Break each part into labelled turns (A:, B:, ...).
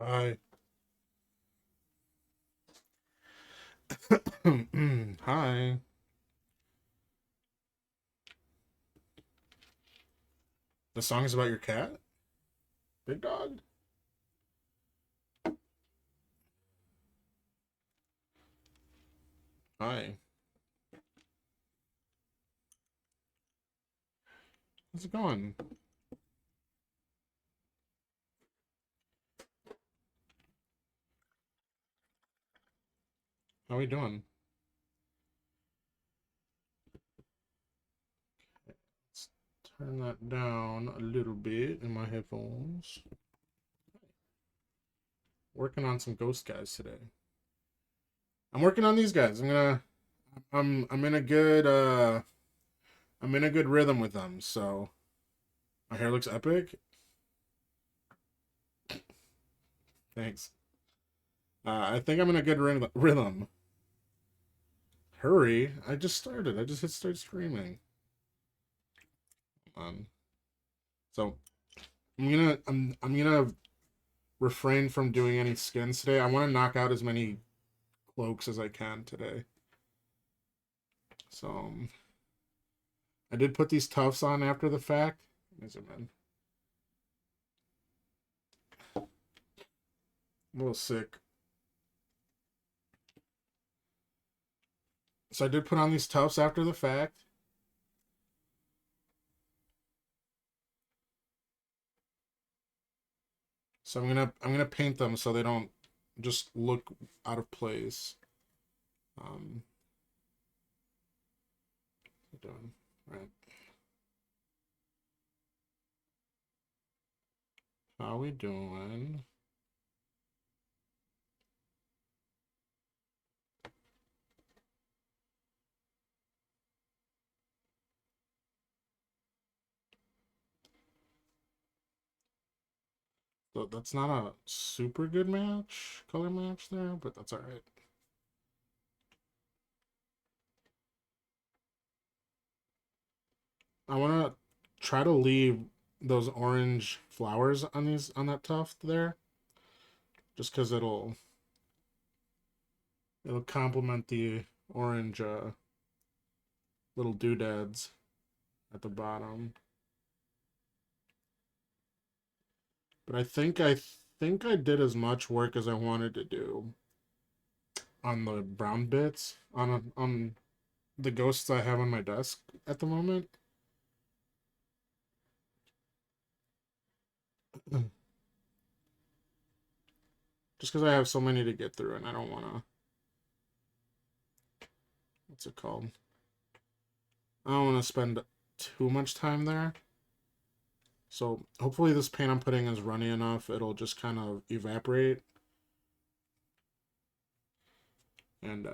A: Hi. Hi. The song is about your cat? Big dog? Hi. How's it going? How are we doing? Let's turn that down a little bit in my headphones. Working on some ghost guys today. I'm working on these guys. I'm in a good I'm in a good rhythm with them, so my hair looks epic. Thanks. I think I'm in a good rhythm. Hurry. I just started. I just hit start streaming. Um, so I'm gonna refrain from doing any skins today. I want to knock out as many cloaks as I can today. So I did put these tufts on after the fact. Let me zoom in. I'm a little sick. So I did put on these tufts after the fact. So I'm gonna paint them so they don't just look out of place. Um, what am I doing right. How we doing? So that's not a super good match, color match there, but that's all right. I want to try to leave those orange flowers on these on that tuft there, just because it'll complement the orange little doodads at the bottom. But I think I did as much work as I wanted to do on the brown bits on the ghosts I have on my desk at the moment. Just because I have so many to get through and I don't want to. What's it called? I don't want to spend too much time there. So hopefully this paint I'm putting is runny enough. It'll just kind of evaporate. And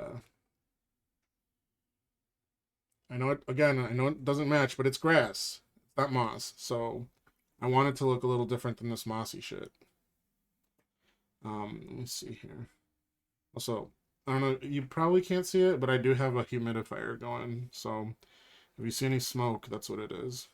A: I know it again. I know it doesn't match, but it's grass. It's not moss. So I want it to look a little different than this mossy shit. Let me see here. Also, I don't know. You probably can't see it, but I do have a humidifier going. So if you see any smoke, that's what it is.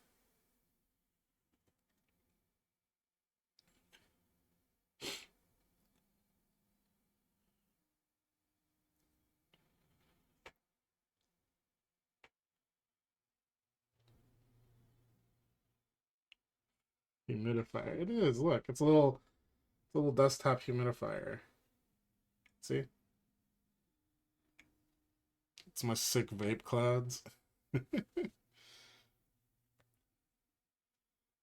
A: Humidifier. It is. Look, it's a little desktop humidifier. See, it's my sick vape clouds.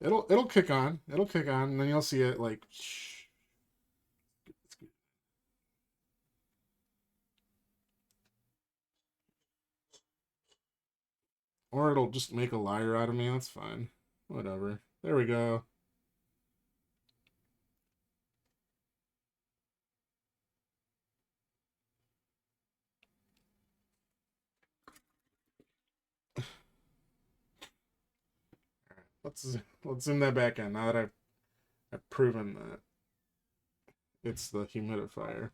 A: It'll kick on. It'll kick on, and then you'll see it like, or it'll just make a liar out of me. That's fine. Whatever. There we go. Let's zoom that back in now that I've proven that it's the humidifier.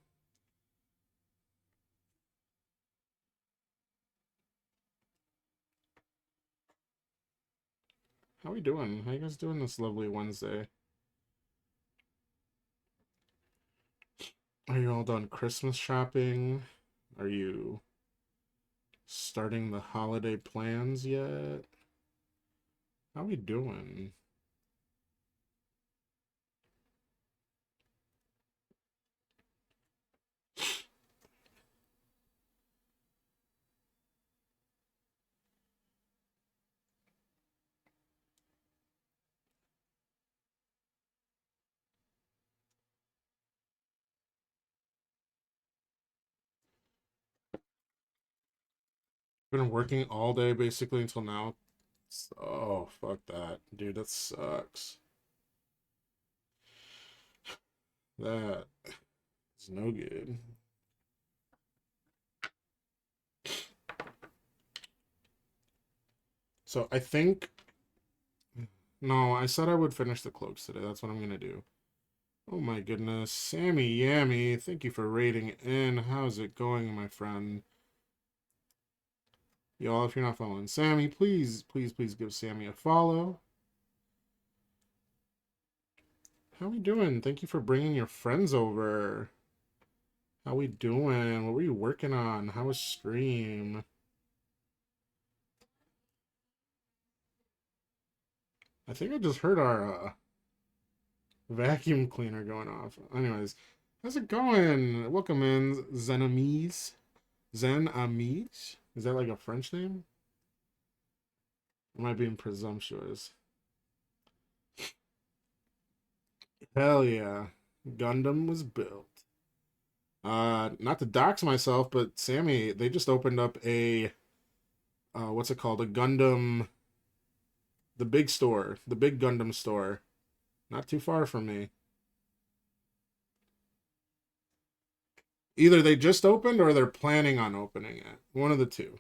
A: How we doing? How you guys doing this lovely Wednesday? Are you all done Christmas shopping? Are you starting the holiday plans yet? How we doing? Been working all day basically until now. Oh, fuck that. Dude, that sucks. That is no good. So I think no, I said I would finish the cloaks today. That's what I'm gonna do. Oh my goodness. Sammy Yammy, thank you for rating in. How's it going, my friend? Y'all, if you're not following Sammy, please, please, please give Sammy a follow. How we doing? Thank you for bringing your friends over. How we doing? What were you working on? How was stream? I think I just heard our vacuum cleaner going off. Anyways, how's it going? Welcome in, Zenamise. Zenamise? Is that like a French name? Am I being presumptuous? Hell yeah. Gundam was built. Not to dox myself, but Sammy, they just opened up a what's it called? A Gundam, the big store, the big Gundam store. Not too far from me. Either they just opened or they're planning on opening it. One of the two.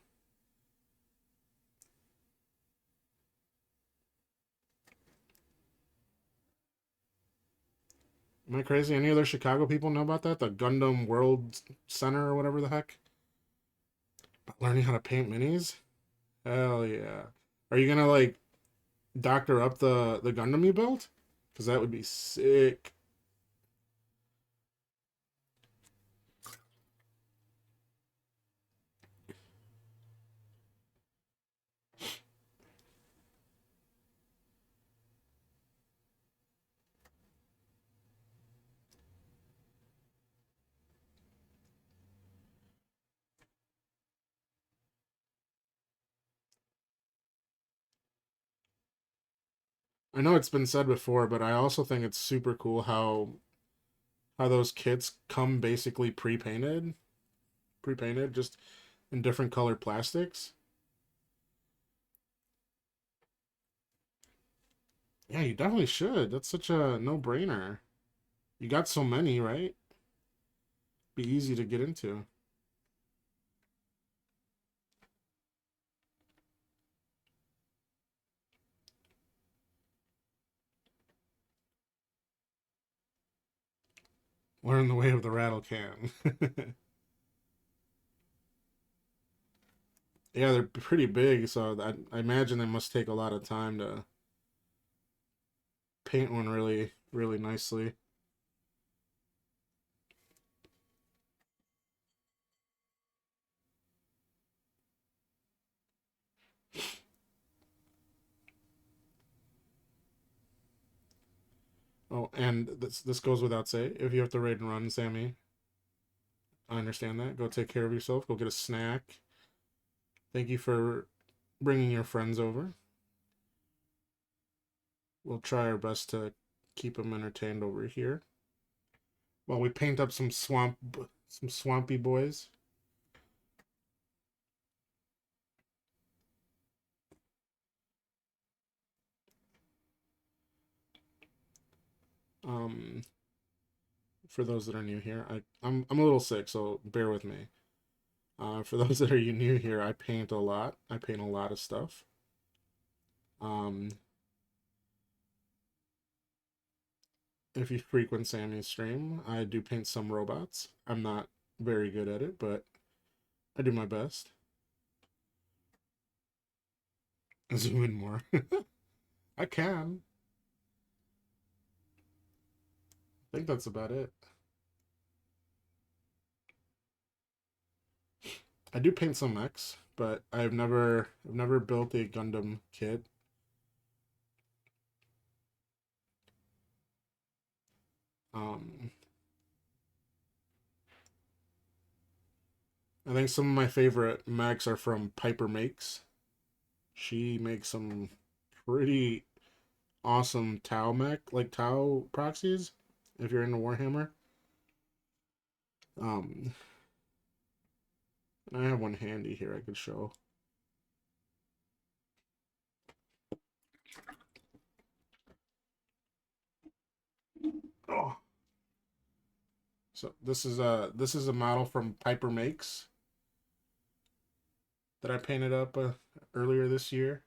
A: Am I crazy? Any other Chicago people know about that? The Gundam World Center or whatever the heck? Learning how to paint minis? Hell yeah. Are you gonna like doctor up the Gundam you built? Because that would be sick. I know it's been said before, but I also think it's super cool how those kits come basically pre-painted, just in different colored plastics. Yeah, you definitely should. That's such a no-brainer. You got so many, right? Be easy to get into. Learn the way of the rattle can. Yeah, they're pretty big, so I imagine they must take a lot of time to paint one really, really nicely. Oh, and this goes without say. If you have to raid and run, Sammy, I understand that. Go take care of yourself. Go get a snack. Thank you for bringing your friends over. We'll try our best to keep them entertained over here while we paint up some swampy boys. Um, for those that are new here, I'm a little sick, so bear with me. For those that are new here, I paint a lot. I paint a lot of stuff. Um, if you frequent Sammy's stream, I do paint some robots. I'm not very good at it, but I do my best. Zoom in more. I can. I think that's about it. I do paint some mechs, but I've never built a Gundam kit. Um, I think some of my favorite mechs are from Piper Makes. She makes some pretty awesome Tau mech, like Tau proxies, if you're into Warhammer. Um, I have one handy here I could show. Oh, so this is a model from Piper Makes that I painted up earlier this year,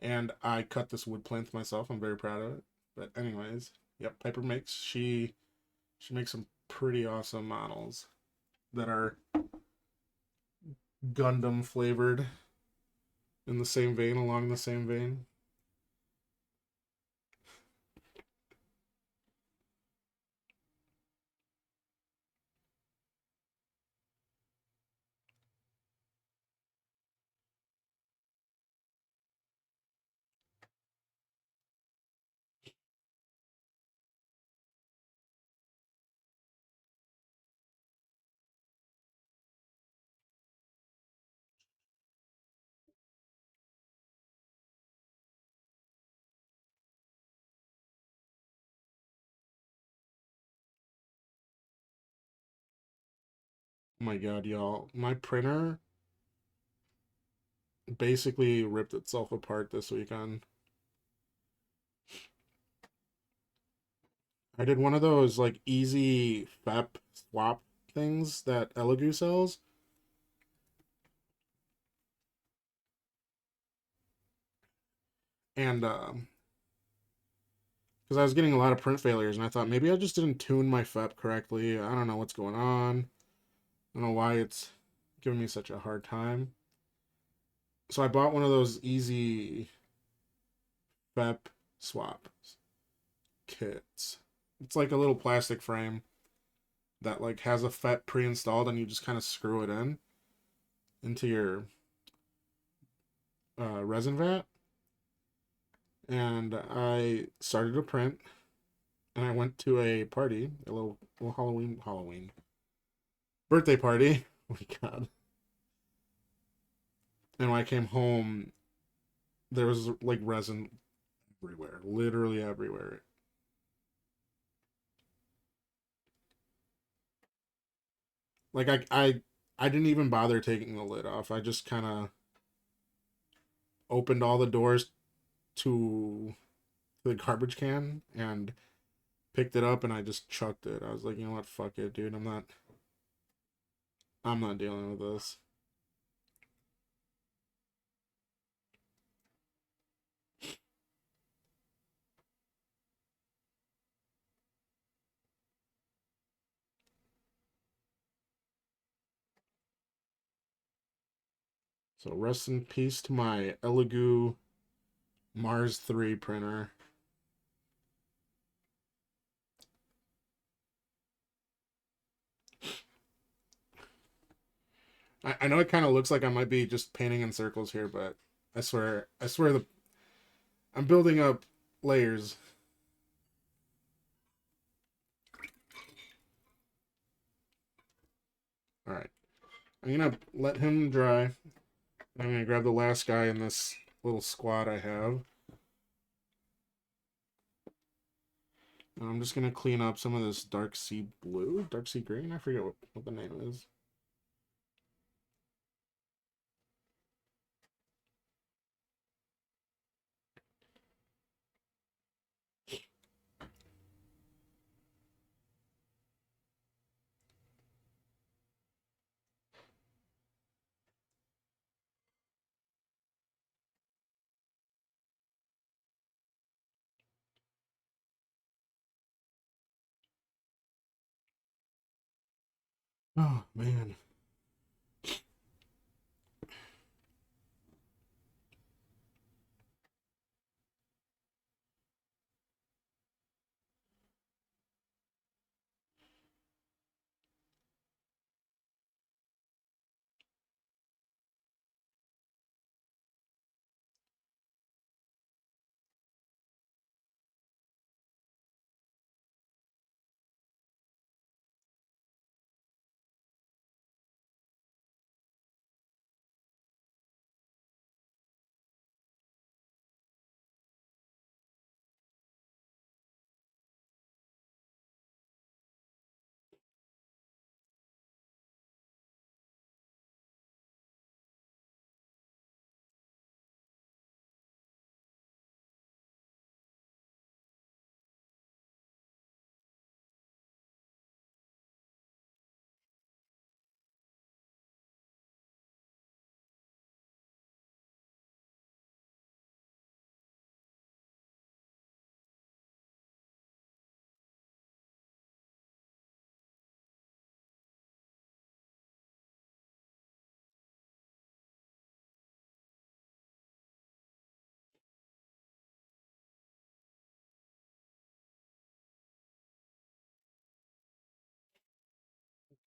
A: and I cut this wood plinth myself. I'm very proud of it. But anyways, yep, Piper Makes. She makes some pretty awesome models that are Gundam flavored in the same vein, along the same vein. Oh my god, y'all. My printer basically ripped itself apart this weekend. I did one of those like easy FEP swap things that Elegoo sells. And because I was getting a lot of print failures, and I thought maybe I just didn't tune my FEP correctly. I don't know what's going on. I don't know why it's giving me such a hard time. So I bought one of those easy FEP swap kits. It's like a little plastic frame that like has a FEP pre-installed, and you just kind of screw it in into your resin vat. And I started to print, and I went to a party, a little Halloween birthday party. Oh my god! And when I came home, there was like resin everywhere, literally everywhere. Like I didn't even bother taking the lid off. I just kind of opened all the doors to the garbage can and picked it up, and I just chucked it. I was like, you know what, fuck it, dude. I'm not dealing with this. So rest in peace to my Elegoo Mars 3 printer. I know it kind of looks like I might be just painting in circles here, but I swear I'm building up layers. All right, I'm gonna let him dry. I'm gonna grab the last guy in this little squad I have. And I'm just gonna clean up some of this dark sea blue, dark sea green. I forget what the name is. Oh man.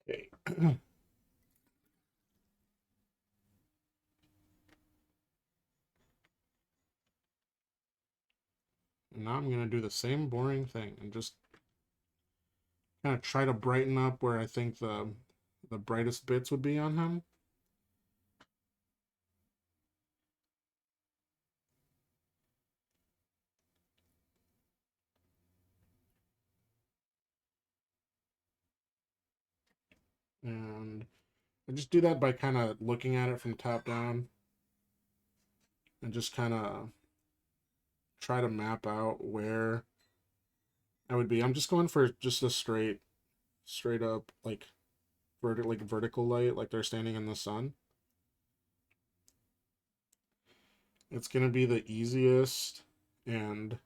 A: Okay. Now I'm gonna do the same boring thing and just kind of try to brighten up where I think the brightest bits would be on him. And I just do that by kind of looking at it from top down and just kind of try to map out where I would be. I'm just going for just a straight up like vertical light, like they're standing in the sun. It's gonna be the easiest, and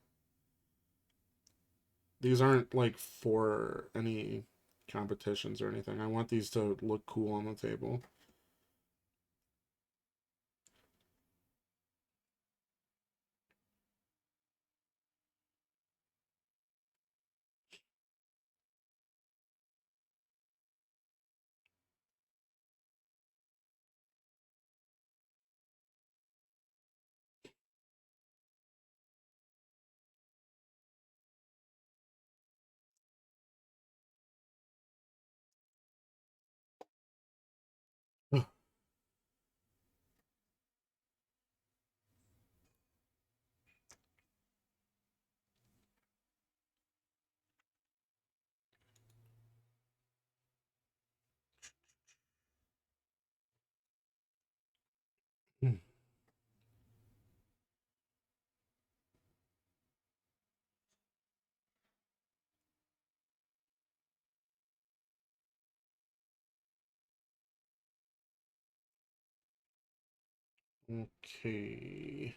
A: these aren't like for any competitions or anything. I want these to look cool on the table. Okay.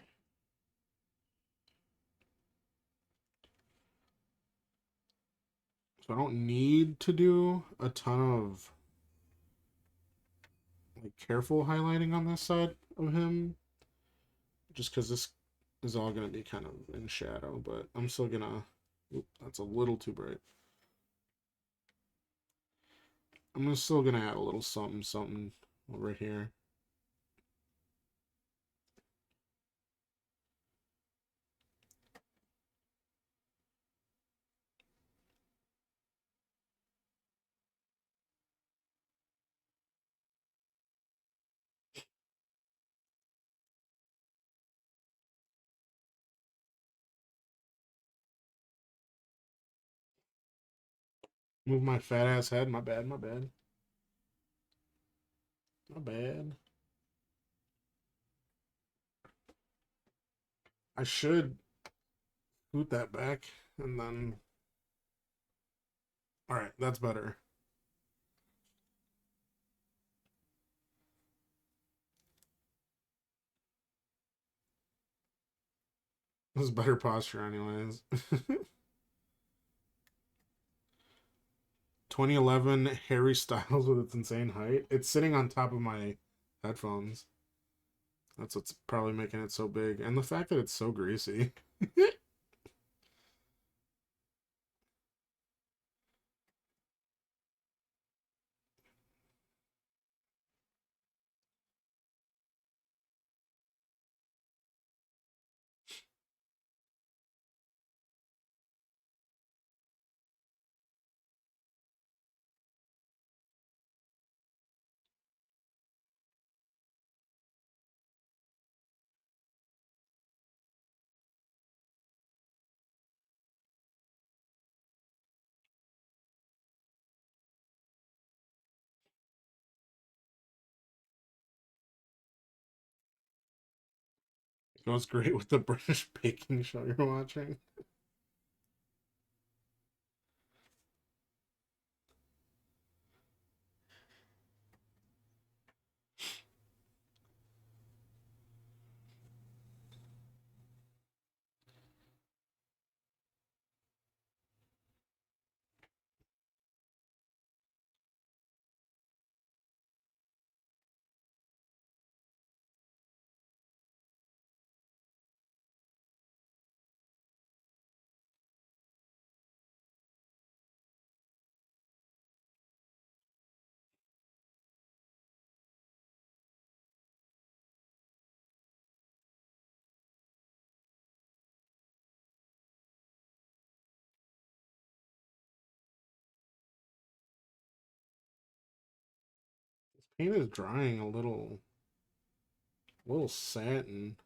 A: So I don't need to do a ton of like careful highlighting on this side of him, just because this is all gonna be kind of in shadow. But I'm still gonna. Oop, that's a little too bright. I'm still gonna add a little something something over here. Move my fat ass head. My bad. My bad. My bad. I should scoot that back and then. All right, that's better. This is better posture, anyways. 2011 Harry Styles with its insane height. It's sitting on top of my headphones. That's what's probably making it so big. And the fact that it's so greasy. It goes great with the British baking show you're watching. Paint is drying a little satin.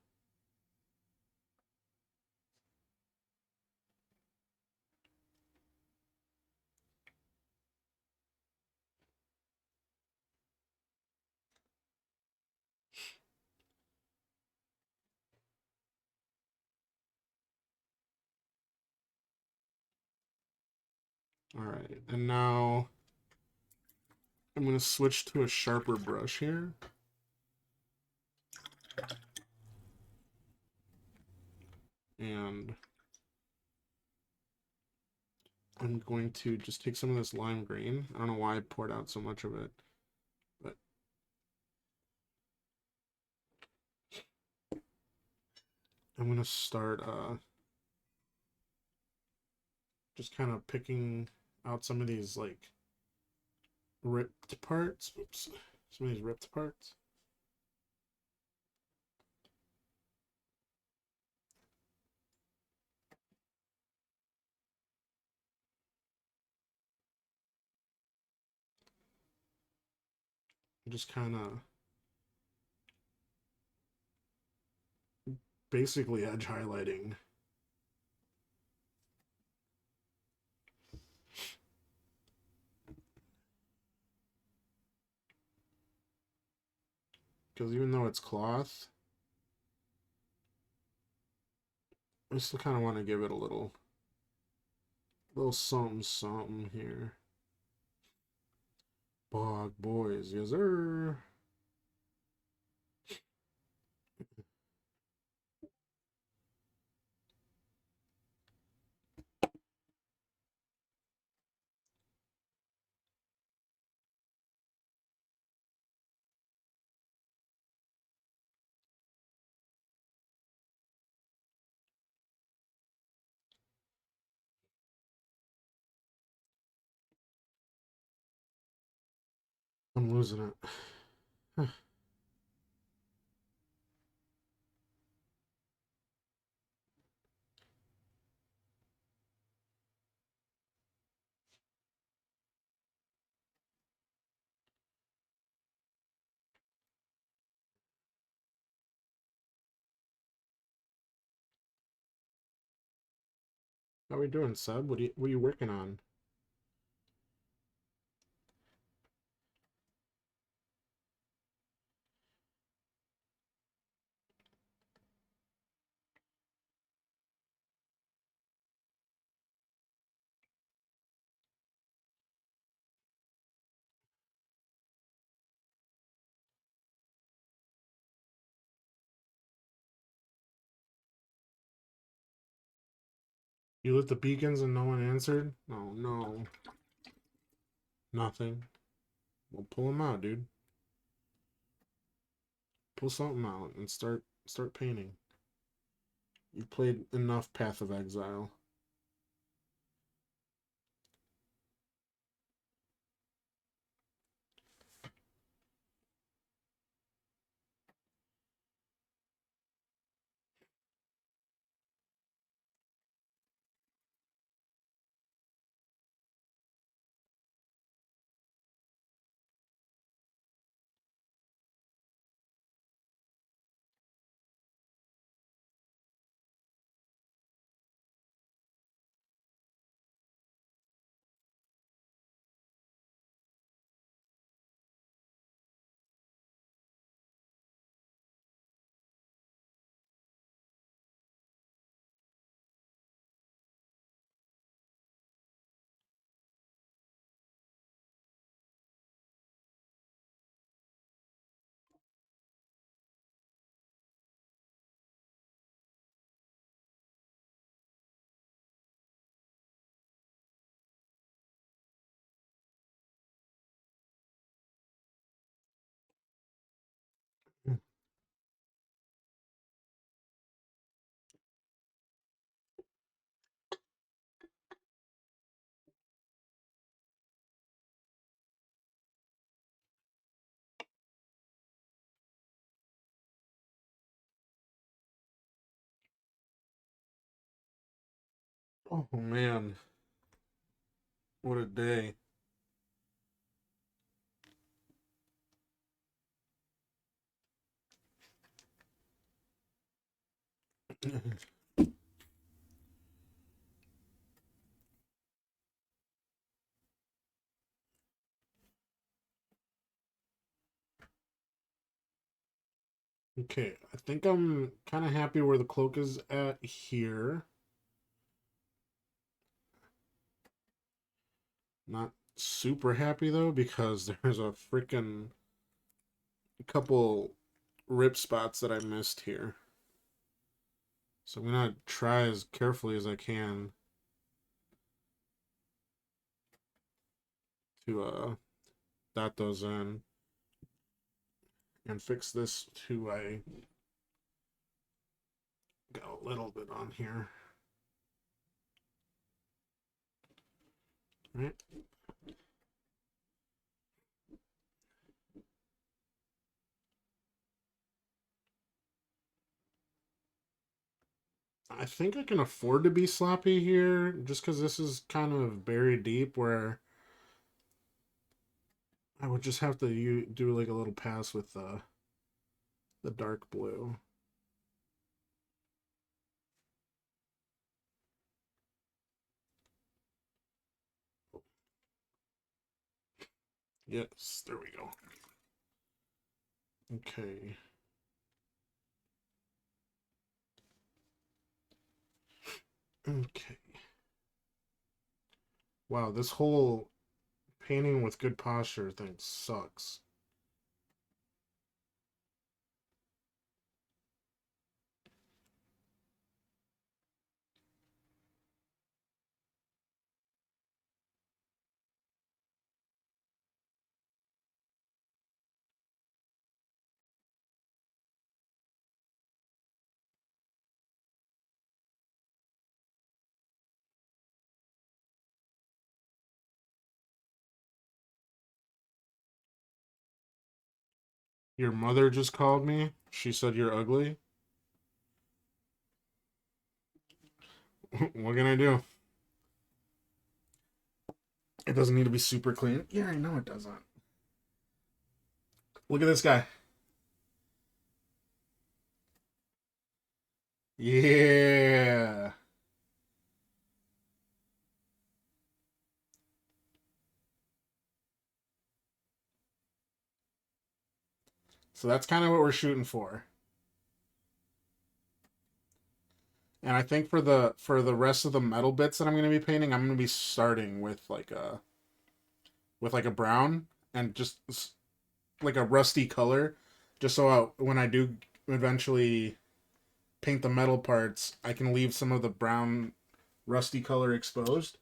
A: All right, and now I'm going to switch to a sharper brush here. And I'm going to just take some of this lime green. I don't know why I poured out so much of it, but I'm going to start just kind of picking out some of these like ripped parts. Oops. Some of these ripped parts. Just kind of basically edge highlighting. Because even though it's cloth, I still kind of want to give it a little something something here. Bog boys, yes sir. I'm losing it. How we doing, Sub? What are you working on? You lit the beacons and no one answered? Oh no. Nothing. Well, pull them out, dude. Pull something out and start painting. You've played enough Path of Exile. Oh man, what a day. Okay, I think I'm kind of happy where the cloak is at here. Not super happy though because there's a freaking couple rip spots that I missed here. So I'm gonna try as carefully as I can to dot those in and fix this too. I got a little bit on here. Right. I think I can afford to be sloppy here just because this is kind of buried deep where I would just have to do like a little pass with the dark blue. Yes, there we go. Okay. Okay. Wow, this whole painting with good posture thing sucks. Your mother just called me. She said you're ugly. What can I do? It doesn't need to be super clean. Yeah, I know it doesn't. Look at this guy. Yeah. So that's kind of what we're shooting for. And I think for the rest of the metal bits that I'm going to be painting, I'm going to be starting with like a brown and just like a rusty color, just so when I do eventually paint the metal parts, I can leave some of the brown rusty color exposed.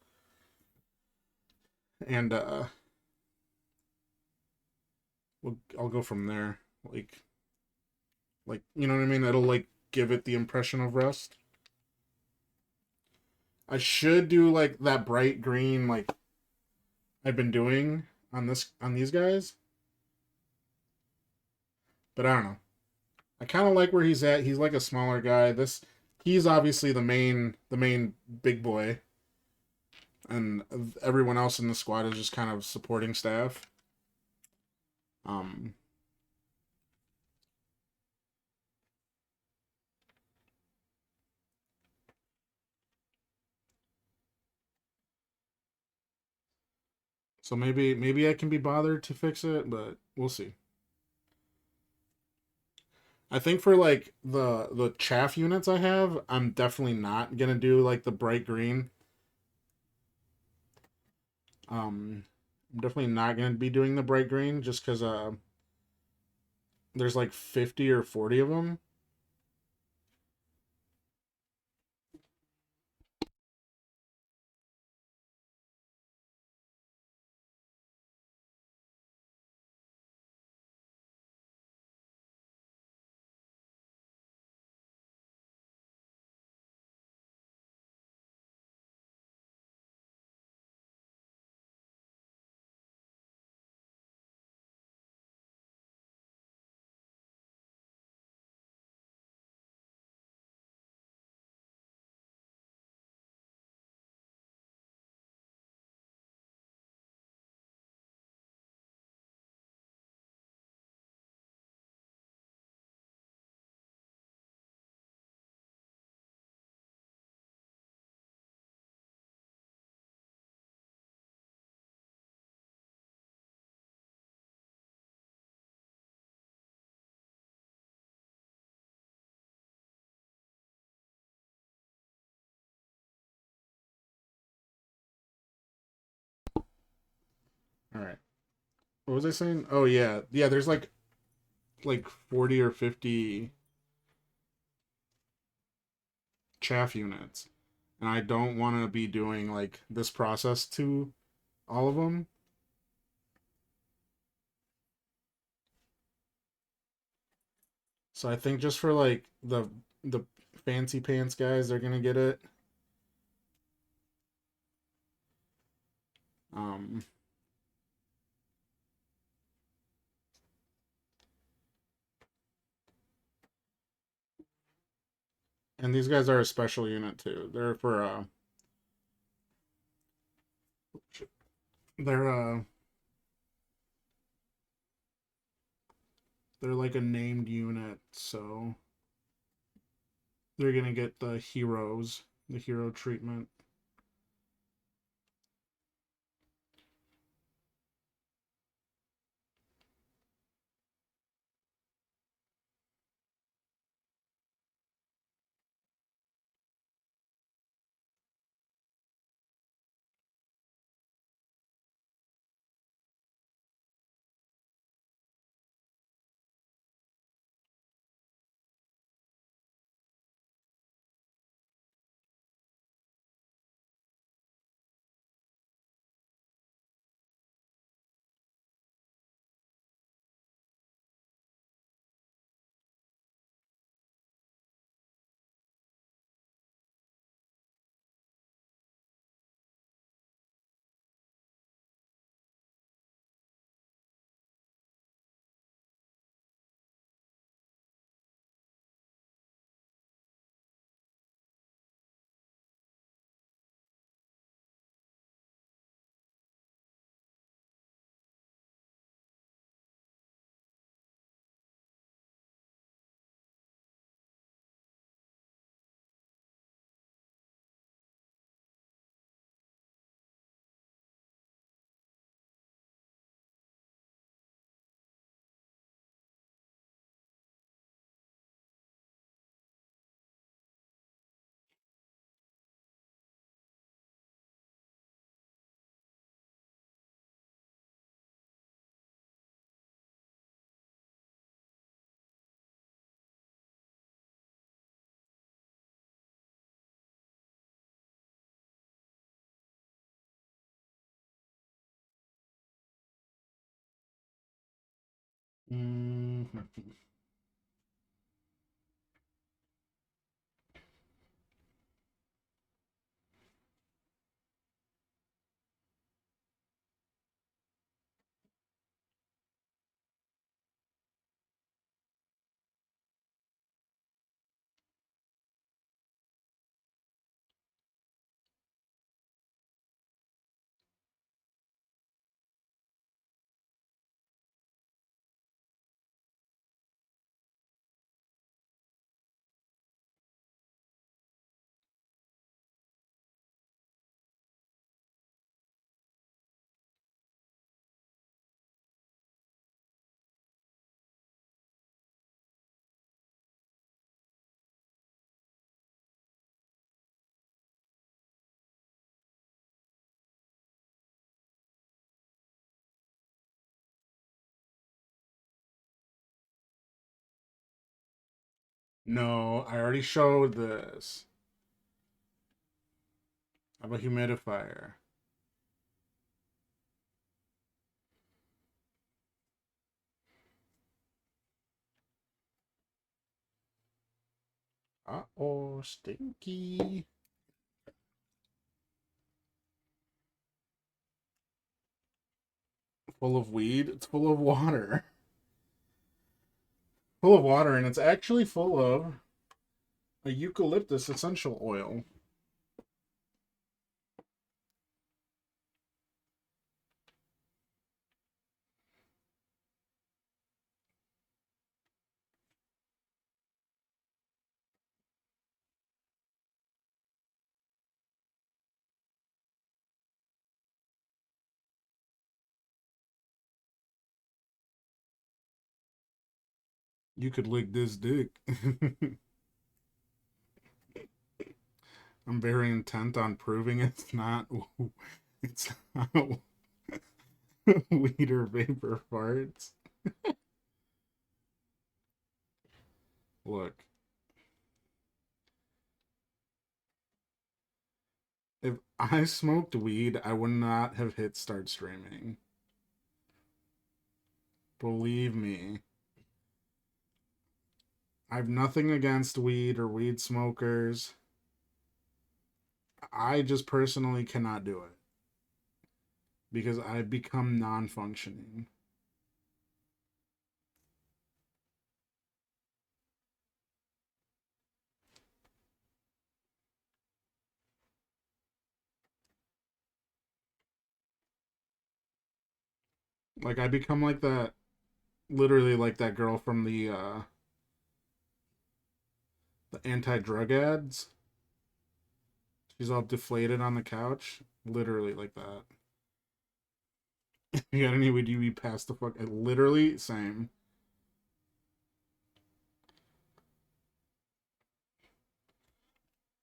A: And I'll go from there. Like you know what I mean? It'll like give it the impression of rust. I should do like that bright green like I've been doing on these guys, but I don't know. I kind of like where he's at. He's like a smaller guy. He's obviously the main big boy, and everyone else in the squad is just kind of supporting staff. Um, so maybe I can be bothered to fix it, but we'll see. I think for like the chaff units I have, I'm definitely not gonna do like the bright green. I'm definitely not gonna be doing the bright green just because there's like 50 or 40 of them. All right. What was I saying? Oh yeah, yeah. There's like 40 or 50 chaff units, and I don't want to be doing like this process to all of them. So I think just for like the fancy pants guys, they're gonna get it. Um, and these guys are a special unit too. They're they're like a named unit, so they're gonna get the hero treatment. Mm-hmm. No, I already showed this. I have a humidifier. Uh-oh, stinky. Full of weed. It's full of water. Full of water, and it's actually full of a eucalyptus essential oil. You could lick this dick. I'm very intent on proving it's not. It's not Weed or vapor farts. Look, if I smoked weed, I would not have hit start streaming. Believe me. I have nothing against weed or weed smokers. I just personally cannot do it because I become non-functioning. Like I become like that, literally like that girl from the anti-drug ads. She's all deflated on the couch, literally like that. You got any? Would you be past the fuck? Literally same.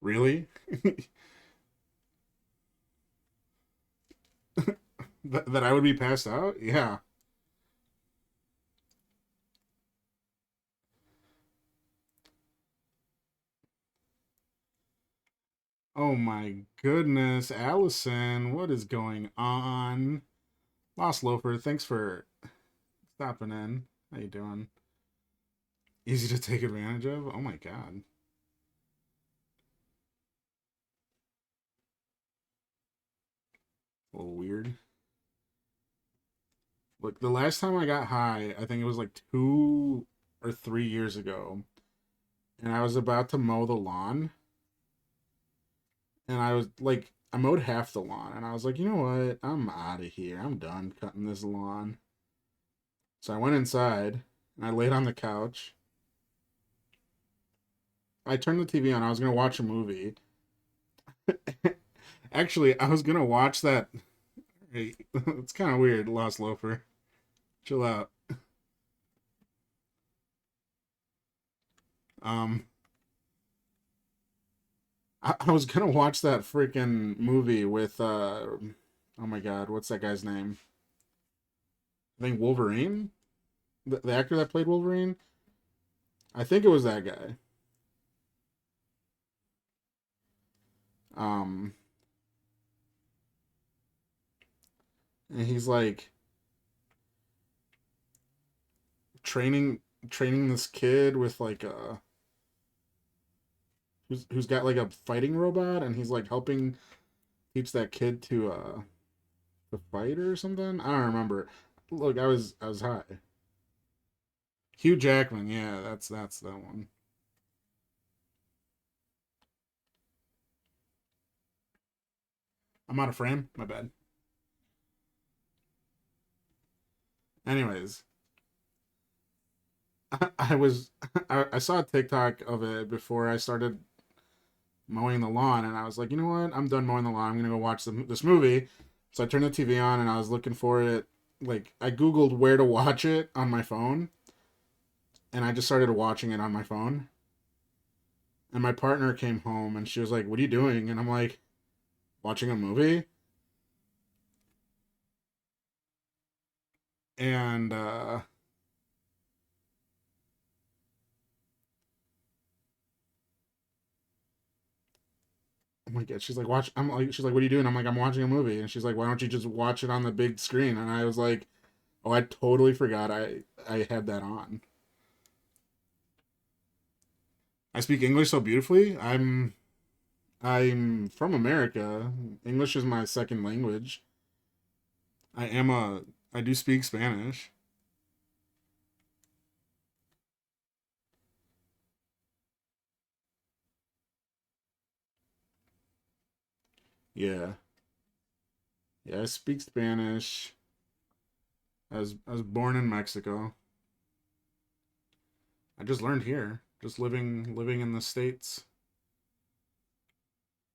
A: Really? That I would be passed out? Yeah. Oh my goodness, Allison, what is going on? Lost Loafer, thanks for stopping in. How you doing? Easy to take advantage of? Oh my god. A little weird. Look, the last time I got high, I think it was like 2 or 3 years ago, and I was about to mow the lawn, and I was like, I mowed half the lawn, and I was like, you know what? I'm out of here. I'm done cutting this lawn. So I went inside, and I laid on the couch. I turned the TV on. I was gonna watch a movie. Actually, I was gonna watch that. Hey, it's kind of weird, Lost Loafer. Chill out. Um, I was gonna watch that freaking movie with oh my god, what's that guy's name? I think Wolverine, the actor that played Wolverine. I think it was that guy. Um, and he's like training training this kid with like a who's got like a fighting robot, and he's like helping teach that kid to fight or something. I don't remember. Look, I was high. Hugh Jackman, yeah, that's that one. I'm out of frame. My bad. Anyways, I was I saw a TikTok of it before I started mowing the lawn, and I was like, you know what? I'm done mowing the lawn. I'm gonna go watch this movie. So I turned the TV on, and I was looking for it. Like I googled where to watch it on my phone, and I just started watching it on my phone. And my partner came home, and she was like, "What are you doing?" And I'm like, "Watching a movie." And oh my god, she's like, "Watch." I'm like, she's like, "What are you doing?" I'm like, "I'm watching a movie." And she's like, "Why don't you just watch it on the big screen?" And I was like, "Oh, I totally forgot I had that on." I speak English so beautifully. I'm from America. English is my second language. I am a I do speak Spanish. Yeah. Yeah, I speak Spanish. I was born in Mexico. I just learned here, just living in the States.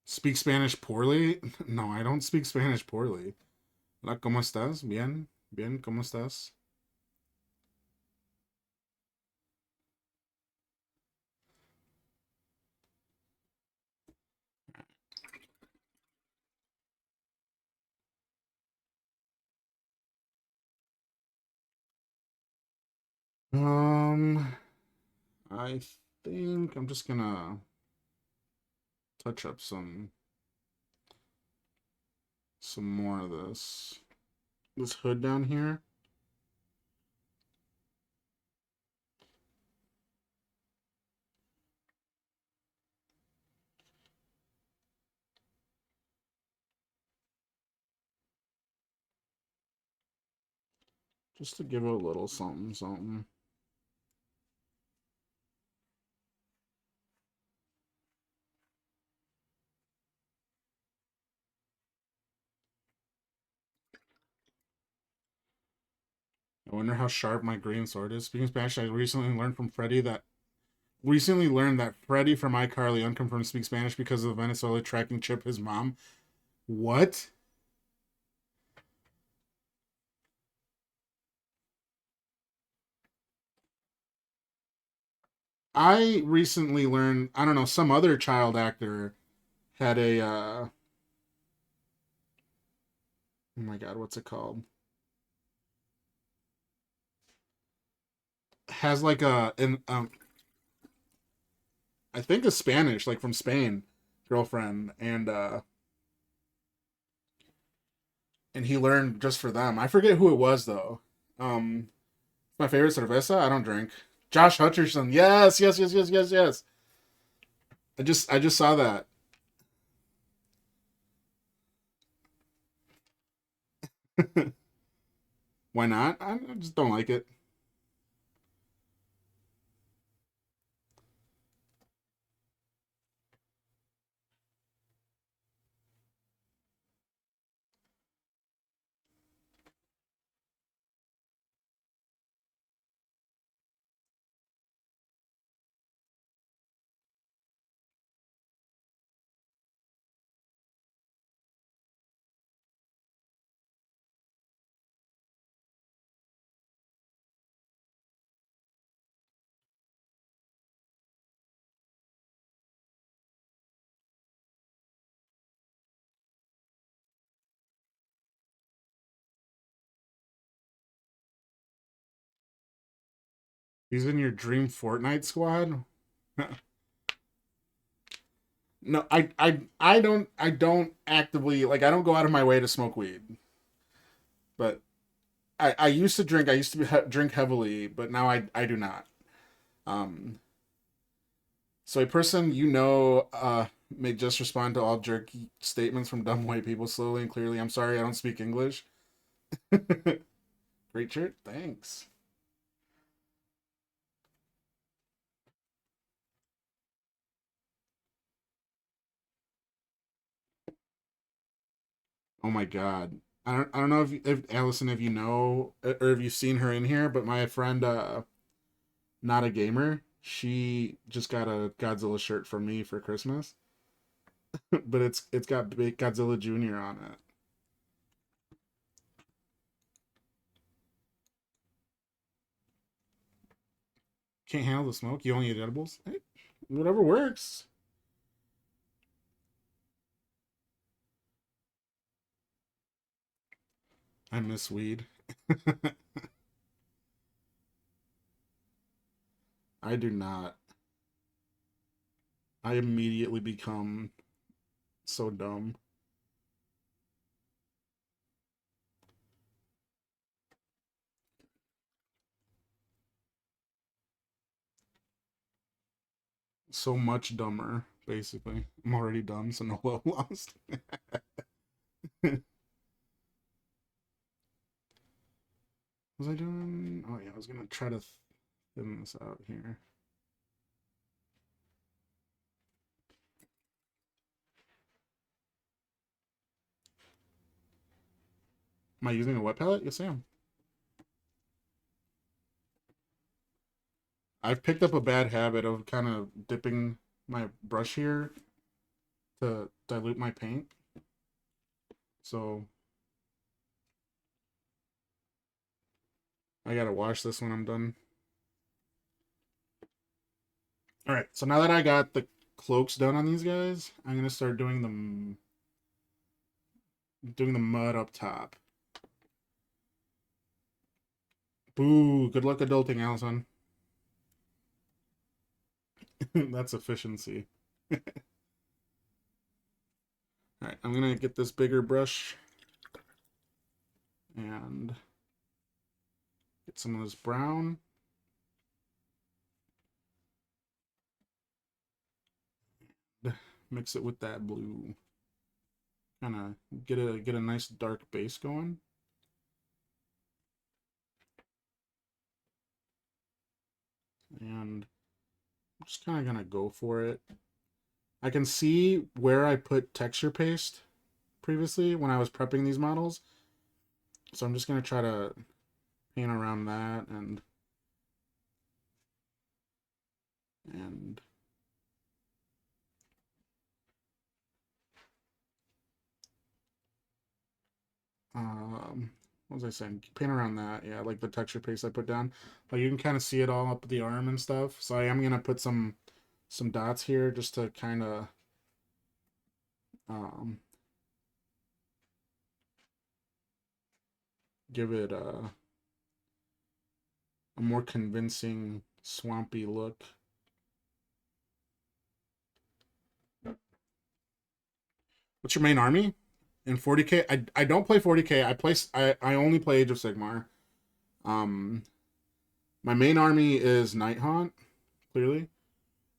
A: Speak Spanish poorly? No, I don't speak Spanish poorly. Hola, ¿cómo estás? Bien. Bien, ¿cómo estás? I think I'm just gonna touch up some more of this hood down here. Just to give it a little something, something. I wonder how sharp my green sword is. Speaking Spanish, I recently learned from Freddie that Freddie from iCarly unconfirmed speaks Spanish because of Venezuela tracking chip his mom. What? I recently learned, I don't know, some other child actor had oh my god, what's it called? Has like I think a Spanish, like from Spain, girlfriend, and he learned just for them. I forget who it was though. Um, my favorite cerveza. I don't drink. Josh Hutcherson. Yes, yes, yes, yes, yes, yes. I just saw that. Why not? I just don't like it. He's in your dream Fortnite squad. No, I don't actively like. I don't go out of my way to smoke weed, but I used to drink. I used to drink heavily, but now I do not. Um, so a person may just respond to all jerky statements from dumb white people slowly and clearly. I'm sorry, I don't speak English. Great shirt, thanks. Oh my god, I don't know if Allison, if you know or if you've seen her in here, but my friend, not a gamer, she just got a Godzilla shirt from me for Christmas, but it's got big Godzilla Junior on it. Can't handle the smoke. You only eat edibles. Hey, whatever works. I miss weed. I do not. I immediately become so dumb. So much dumber, basically. I'm already dumb, so no love lost. Was I doing? Oh yeah, I was gonna try to thin this out here. Am I using a wet palette? Yes, I am. I've picked up a bad habit of kind of dipping my brush here to dilute my paint. So I gotta wash this when I'm done. All right, so now that I got the cloaks done on these guys, I'm gonna start doing the mud up top. Boo, good luck adulting, Allison. That's efficiency. Alright, I'm gonna get this bigger brush and get some of this brown. Mix it with that blue. Kind of get a nice dark base going. And I'm just kind of gonna go for it. I can see where I put texture paste previously when I was prepping these models. So I'm just gonna try to paint around that and what was I saying? Paint around that, yeah, like the texture paste I put down. Like you can kind of see it all up the arm and stuff. So I am gonna put some dots here just to kind of um, give it a more convincing swampy look. What's your main army? In 40k? I don't play 40k. I only play Age of Sigmar. Um my main army is Nighthaunt, clearly.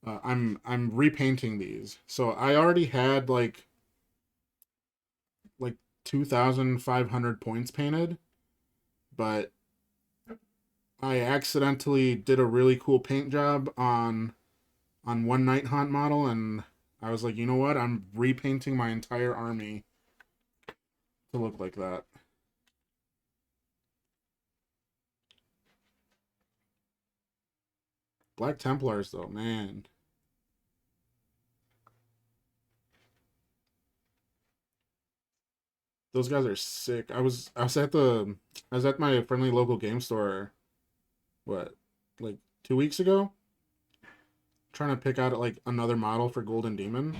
A: I'm repainting these. So I already had like 2,500 points painted, but I accidentally did a really cool paint job on one Nighthaunt model, and I was like, you know what? I'm repainting my entire army to look like that. Black Templars, though, man. Those guys are sick. I was at my friendly local game store, what, like 2 weeks ago, trying to pick out like another model for Golden Demon.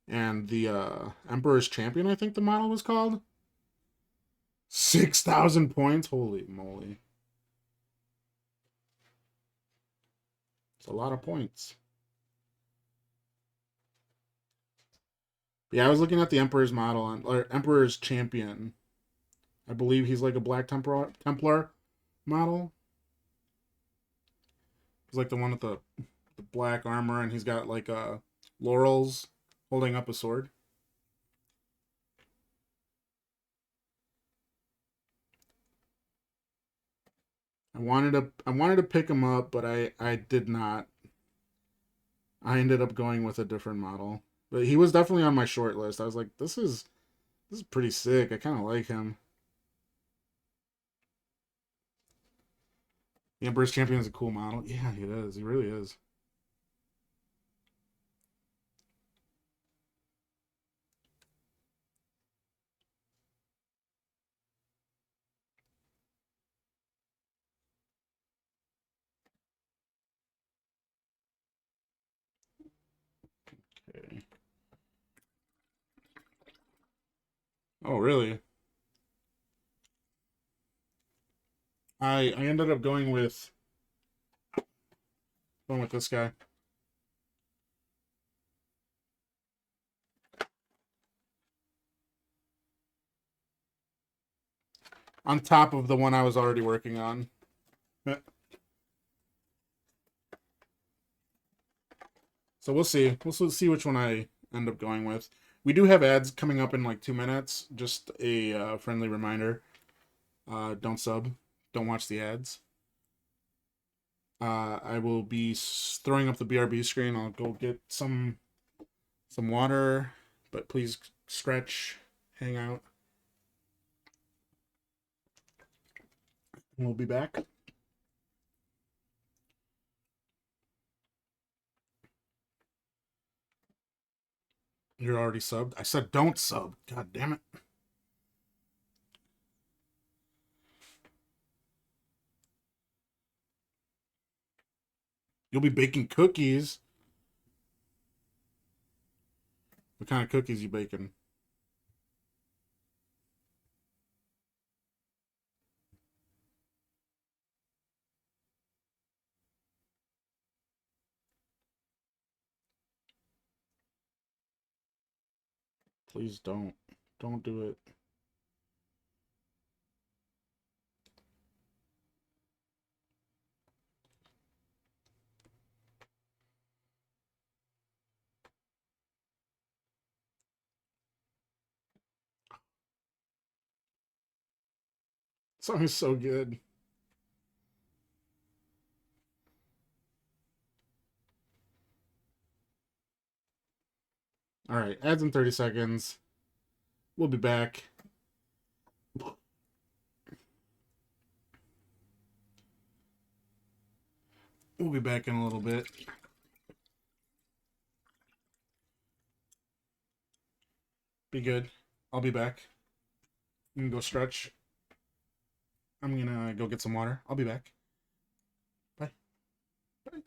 A: And the Emperor's Champion, I think the model was called. 6,000 points. Holy moly. It's a lot of points. Yeah, I was looking at the Emperor's model or Emperor's Champion. I believe he's like a Black Templar model. He's like the one with the black armor, and he's got like laurels holding up a sword. I wanted to pick him up, but I did not. I ended up going with a different model. But he was definitely on my short list. I was like, this is pretty sick. I kind of like him. The Emperor's Champion is a cool model. Yeah, he is. He really is. Okay. Oh, really? I ended up going with this guy on top of the one I was already working on. So we'll see. We'll see which one I end up going with. We do have ads coming up in like 2 minutes. Just a friendly reminder. Don't sub. Don't watch the ads. I will be throwing up the BRB screen. I'll go get some water, but please stretch, hang out. We'll be back. You're already subbed. I said don't sub. God damn it. You'll be baking cookies. What kind of cookies you baking? Please don't. Don't do it. Song is so good. All right, ads in 30 seconds. We'll be back. We'll be back in a little bit. Be good. I'll be back. You can go stretch. I'm gonna go get some water. I'll be back. Bye. Bye.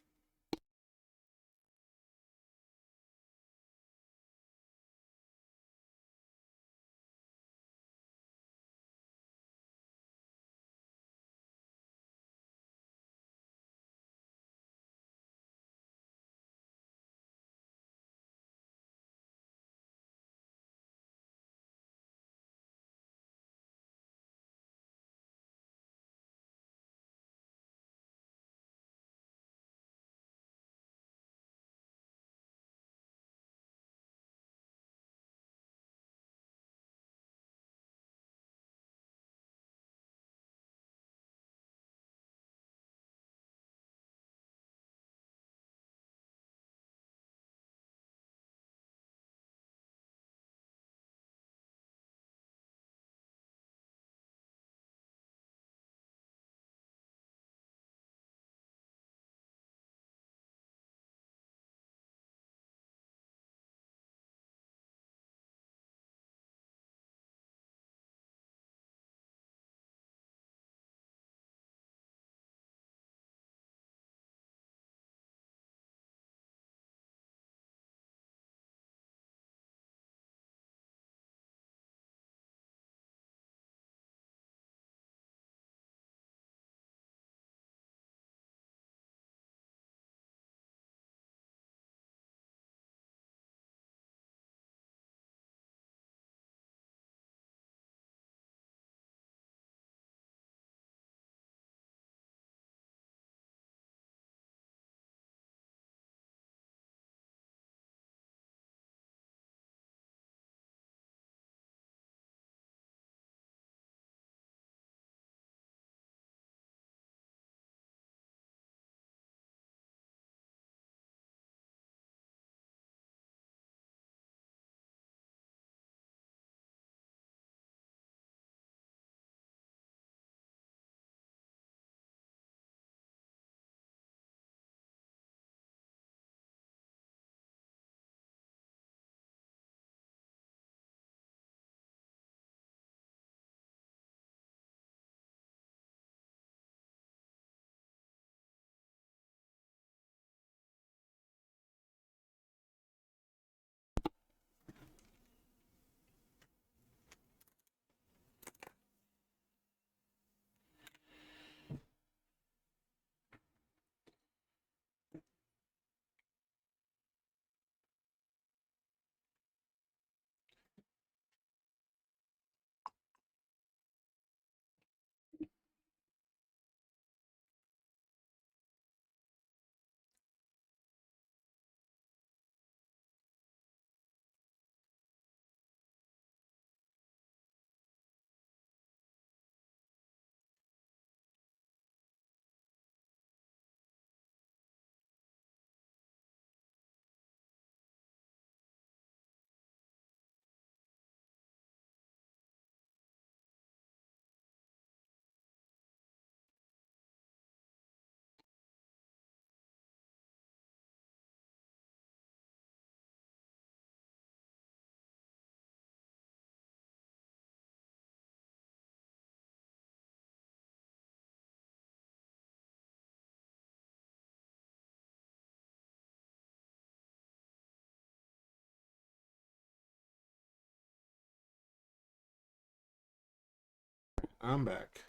A: I'm back.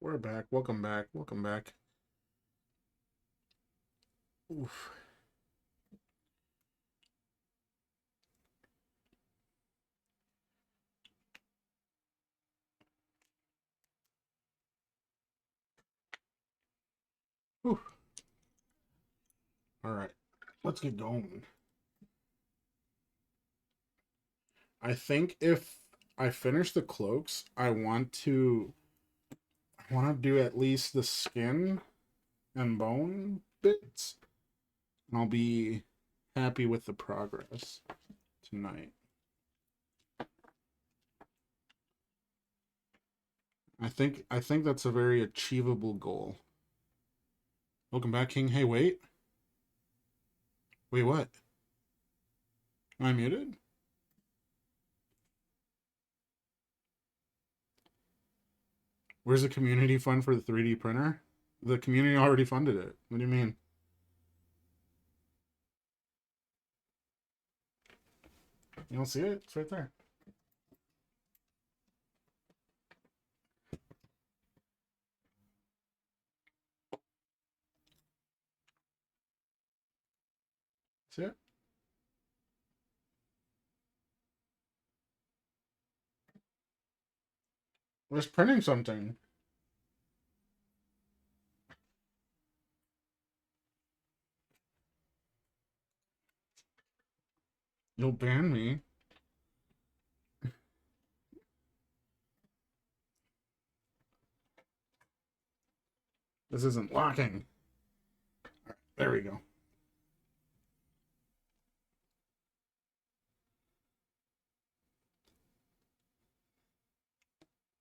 A: We're back. Welcome back. Welcome back. Oof. Oof. All right. Let's get going. I think if I finish the cloaks, I want to do at least the skin and bone bits, and I'll be happy with the progress tonight. I think that's a very achievable goal. Welcome back, King. Hey, wait. Wait, what? Am I muted? Where's the community fund for the 3D printer? The community already funded it. What do you mean? You don't see it? It's right there. See it? We're just printing something. You'll ban me. This isn't locking. Right, there we go.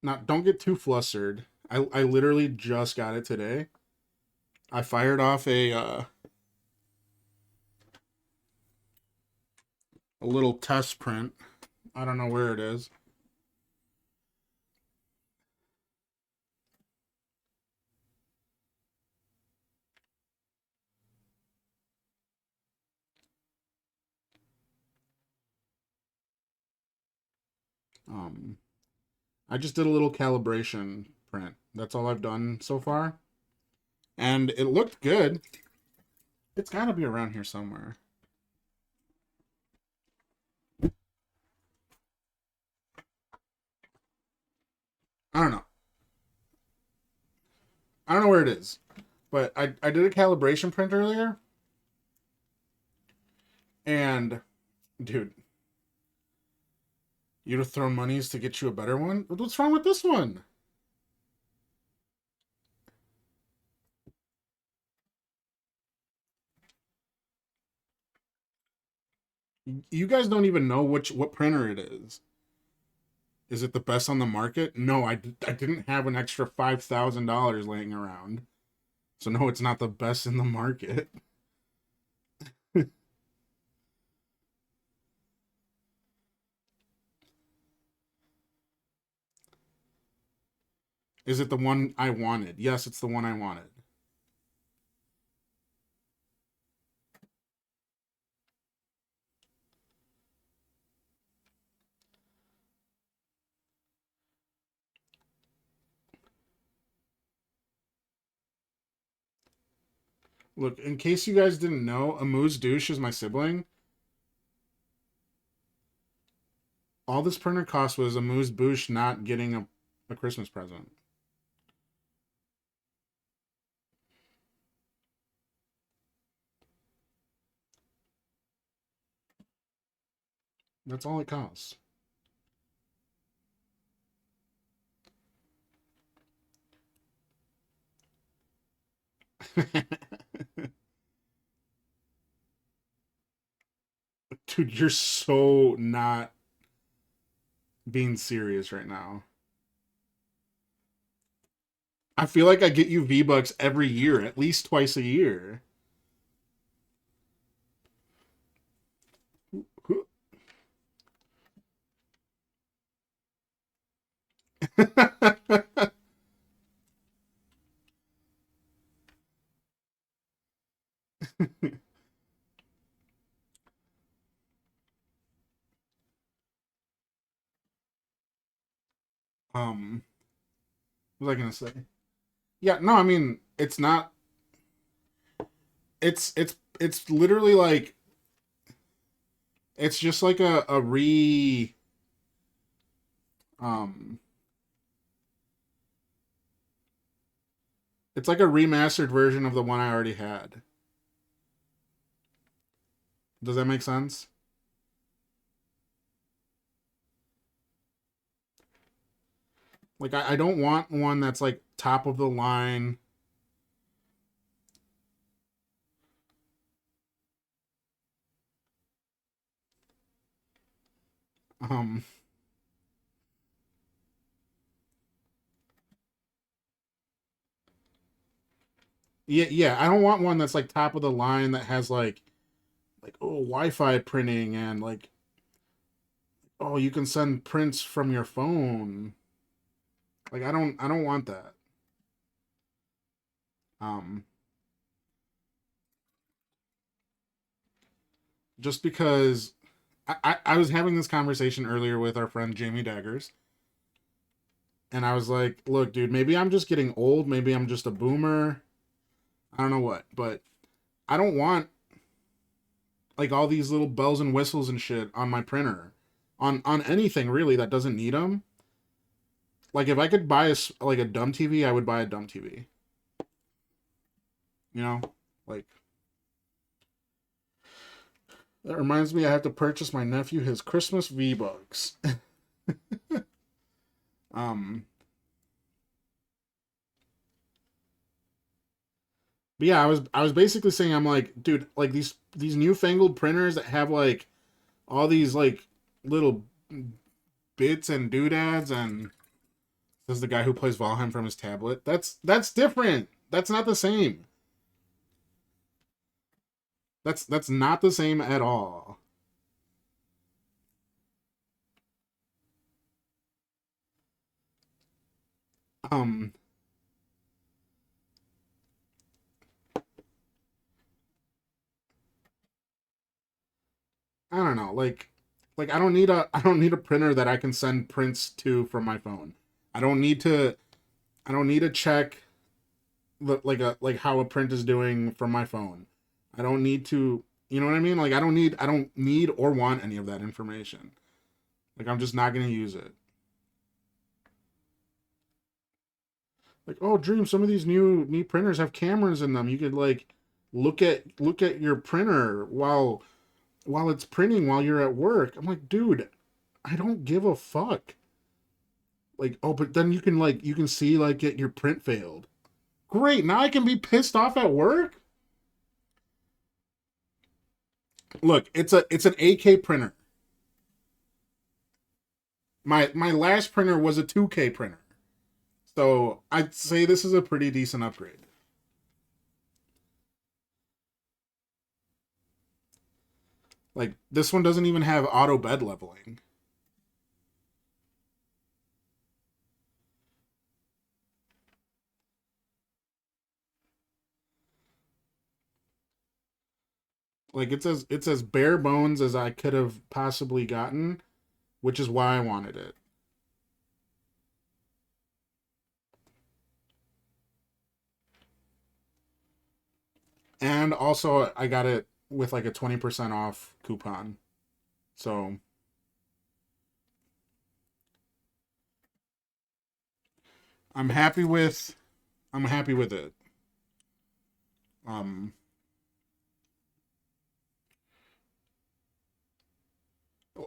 A: Now, don't get too flustered. I literally just got it today. I fired off a little test print. I don't know where it is. Um, I just did a little calibration print. That's all I've done so far, and it looked good. It's got to be around here somewhere. I don't know. I don't know where it is, but I did a calibration print earlier, and dude, you'd have thrown monies to get you a better one. What's wrong with this one? You guys don't even know what printer it is. Is it the best on the market? No, I didn't have an extra $5,000 laying around, so no, it's not the best in the market. Is it the one I wanted? Yes, it's the one I wanted. Look, in case you guys didn't know, Amuse Douche is my sibling. All this printer cost was Amuse Bouche not getting a Christmas present. That's all it costs. Dude, you're so not being serious right now. I feel like I get you V-Bucks every year, at least twice a year. um, what was I gonna say? Yeah, no, I mean, it's not. It's literally like it's just like a um it's like a remastered version of the one I already had. Does that make sense? Like I don't want one that's like top of the line. Um yeah, I don't want one that's like top of the line that has like oh Wi-Fi printing and like oh you can send prints from your phone. Like I don't want that. Um just because I was having this conversation earlier with our friend Jamie Daggers, and I was like, look, dude, maybe I'm just getting old, maybe I'm just a boomer. I don't know what, but I don't want like all these little bells and whistles and shit on my printer. On anything really that doesn't need them. Like if I could buy like a dumb TV, I would buy a dumb TV. You know? Like that reminds me I have to purchase my nephew his Christmas V-Bucks. um but yeah, I was basically saying I'm like, dude, like these newfangled printers that have like all these like little bits and doodads and this is the guy who plays Valheim from his tablet. That's different. That's not the same. That's not the same at all. Um, I don't know. Like I don't need a printer that I can send prints to from my phone. I don't need to I don't need to check like how a print is doing from my phone. I don't need to, you know what I mean? Like I don't need or want any of that information. Like I'm just not going to use it. Like, oh, Dream, some of these new printers have cameras in them. You could like look at your printer while it's printing while you're at work. I'm like, dude, I don't give a fuck. Like, oh, but then you can see like your print failed. Great, now I can be pissed off at work. Look, it's an 8K printer. My last printer was a 2K printer. So I'd say this is a pretty decent upgrade. Like this one doesn't even have auto bed leveling. Like it's as bare bones as I could have possibly gotten, which is why I wanted it. And also I got it with like a 20% off coupon. So I'm happy with I'm happy with it. Um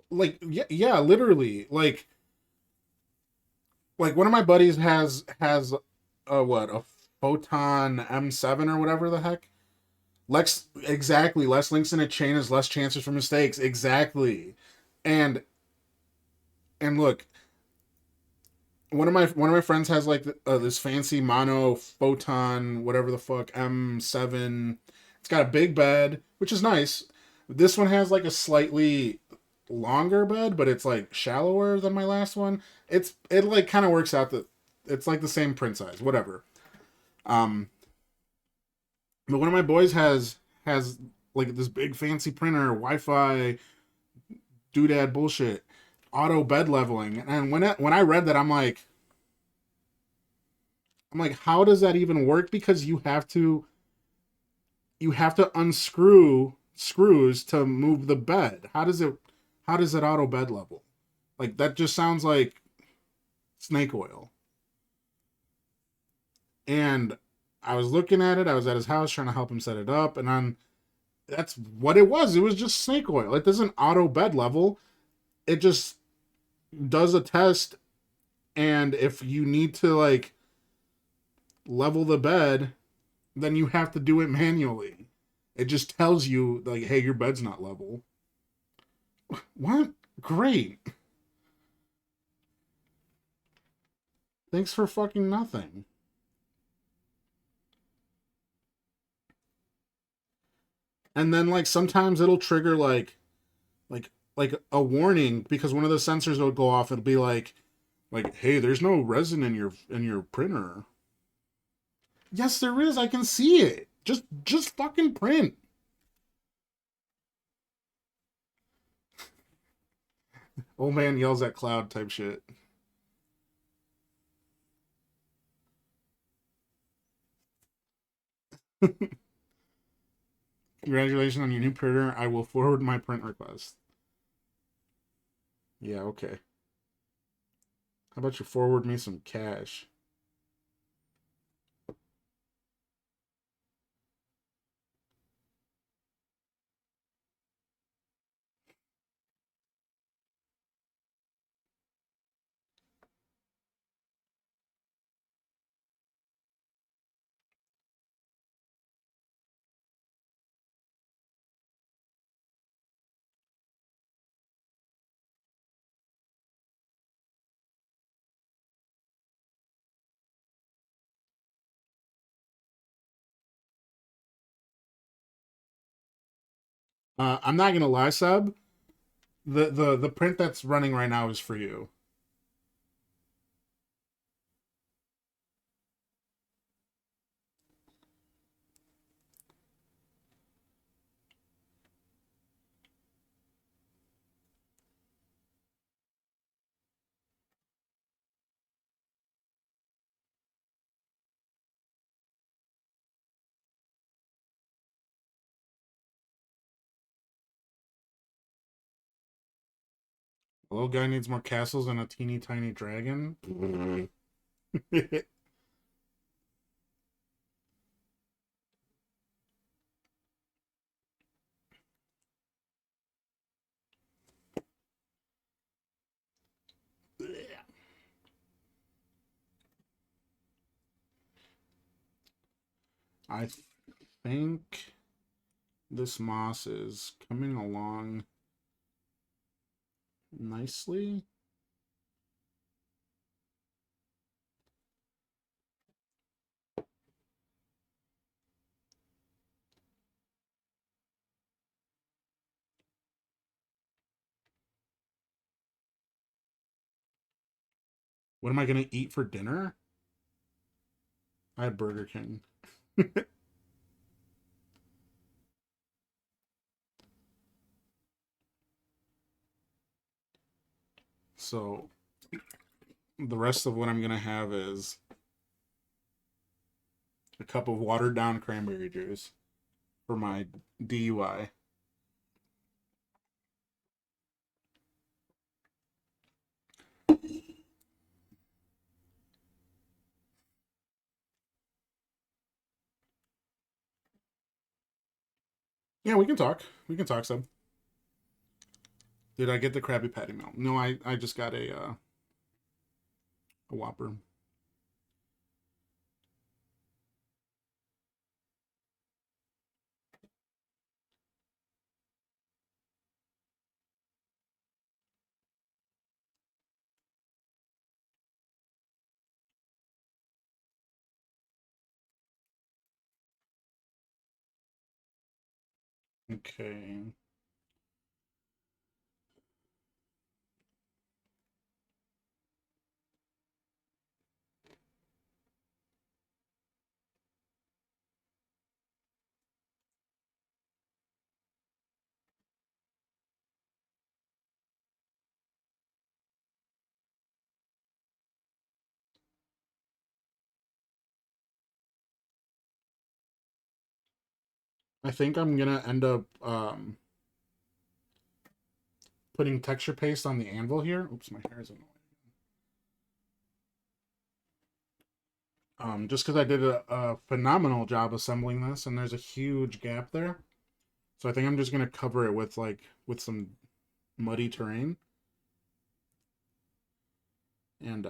A: like yeah, literally. Like one of my buddies has a what, a Photon M7 or whatever the heck. Lex exactly, less links in a chain is less chances for mistakes. Exactly. And and look, one of my friends has like this fancy mono photon whatever the fuck M7. It's got a big bed, which is nice. This one has like a slightly longer bed, but it's like shallower than my last one. It like kind of works out that it's like the same print size, whatever. Um, but one of my boys has like this big fancy printer, Wi-Fi, doodad bullshit, auto bed leveling, and when I read that, I'm like, I'm like, how does that even work? Because you have to unscrew screws to move the bed. How does it auto bed level? Like that just sounds like snake oil. And I was looking at it, I was at his house trying to help him set it up, and that's what it was. It was just snake oil. It doesn't auto bed level. It just does a test, and if you need to like level the bed, then you have to do it manually. It just tells you like, hey, your bed's not level. What? Great. Thanks for fucking nothing. And then like sometimes it'll trigger like a warning because one of the sensors will go off. It'll be like, hey, there's no resin in your printer. Yes, there is. I can see it. Just fucking print. Old man yells at cloud type shit. Congratulations on your new printer. I will forward my print request. Yeah, okay. How about you forward me some cash? I'm not gonna lie, Sub. The print that's running right now is for you. The little guy needs more castles and a teeny tiny dragon. I think this moss is coming along nicely. What am I gonna eat for dinner? I had Burger King. So the rest of what I'm gonna have is a cup of watered down cranberry juice for my DUI. Yeah, we can talk. We can talk some. Did I get the Krabby Patty meal? No, I just got a Whopper. Okay. I think I'm gonna end up putting texture paste on the anvil here. Oops, my hair is in the way. Just because I did a phenomenal job assembling this, and there's a huge gap there. So I think I'm just gonna cover it with with some muddy terrain. And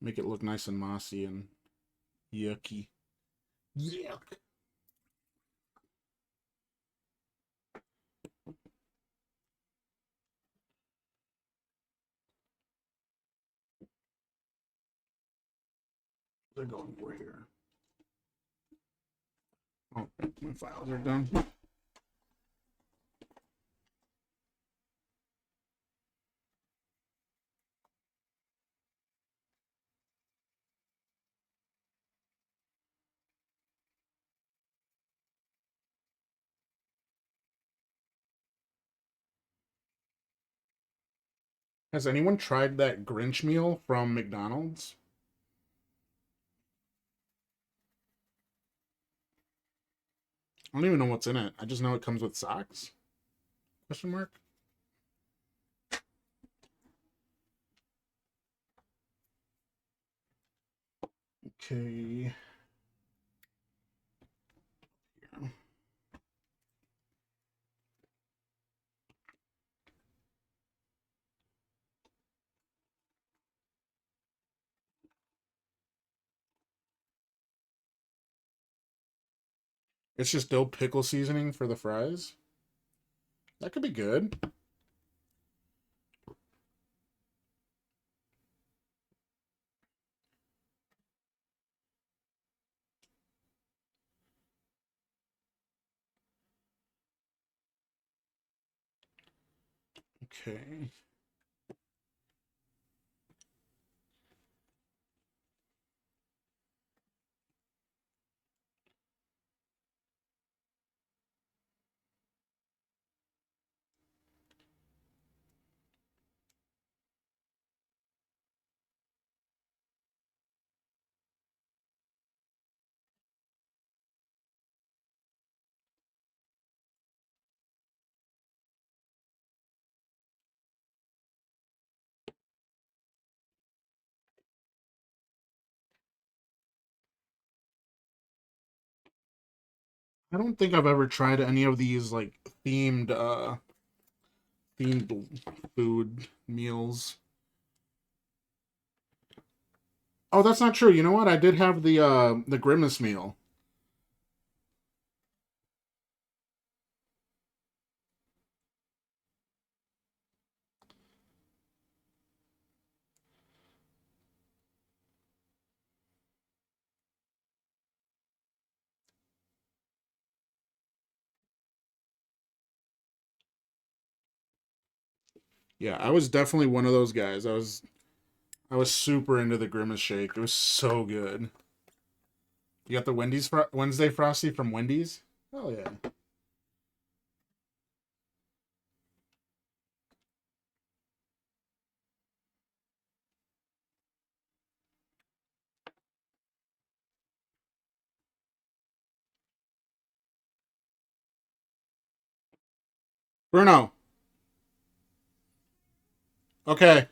A: make it look nice and mossy and yucky. Yuck. They're going for here. Oh, my files are done. Has anyone tried that Grinch meal from McDonald's? I don't even know what's in it. I just know it comes with socks. Question mark. Okay. Yeah. It's just dill pickle seasoning for the fries. That could be good. Okay. I don't think I've ever tried any of these like themed food meals. Oh, that's not true. You know what? I did have the Grimace meal. Yeah, I was definitely one of those guys. I was super into the Grimace shake. It was so good. You got the Wednesday Frosty from Wendy's? Oh yeah. Bruno. Okay.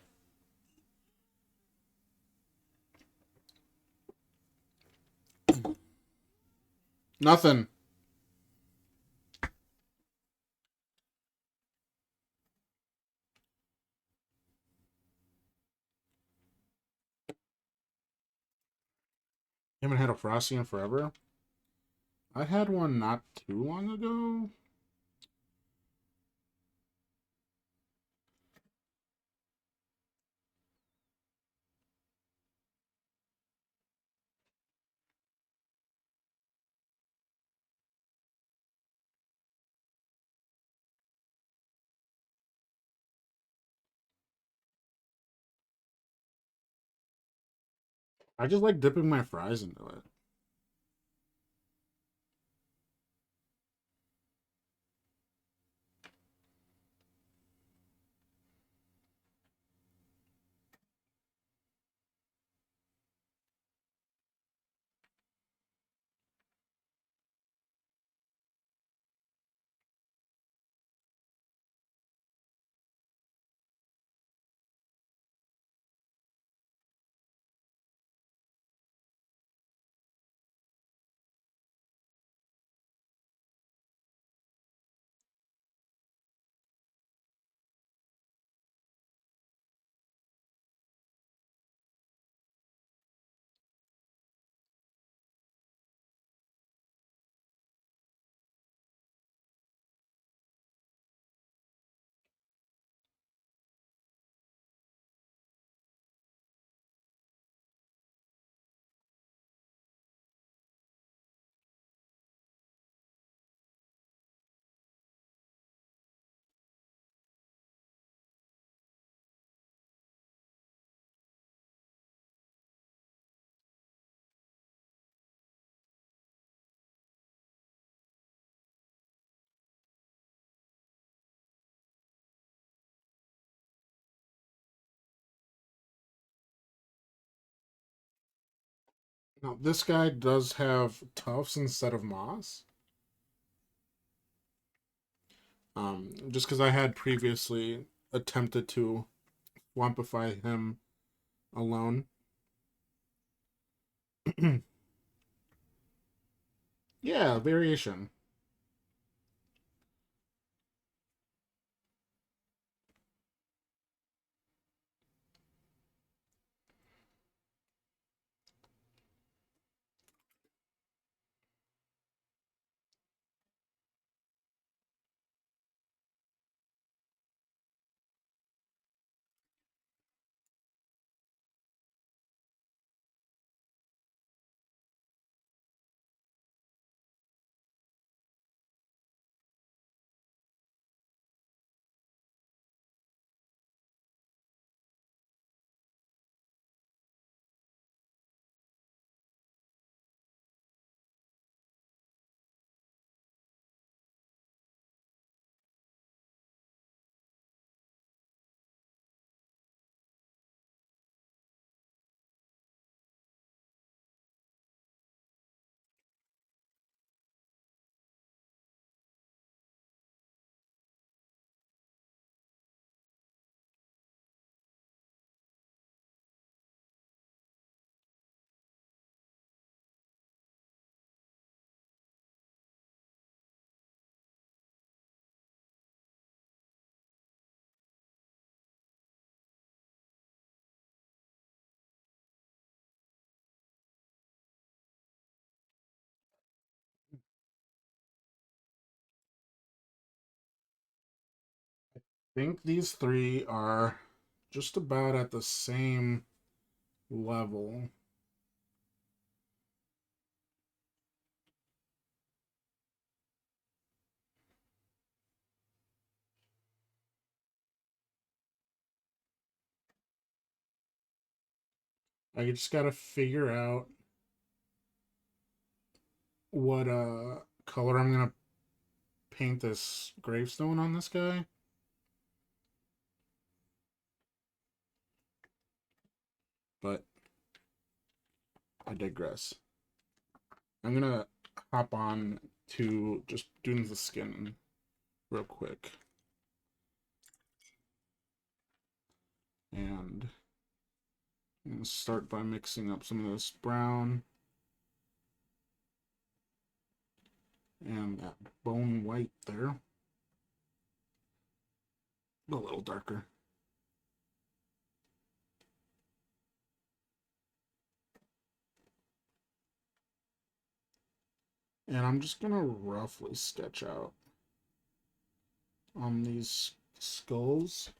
A: Nothing. Haven't had a Frosty in forever. I had one not too long ago. I just like dipping my fries into it. Now, this guy does have tufts instead of moss. Just because I had previously attempted to swampify him alone. Yeah, variation. I think these three are just about at the same level. I just gotta figure out what color I'm gonna paint this gravestone on this guy. But I digress. I'm gonna hop on to just doing the skin real quick. And I'm gonna start by mixing up some of this brown and that bone white there. A little darker. And I'm just gonna roughly sketch out on these skulls.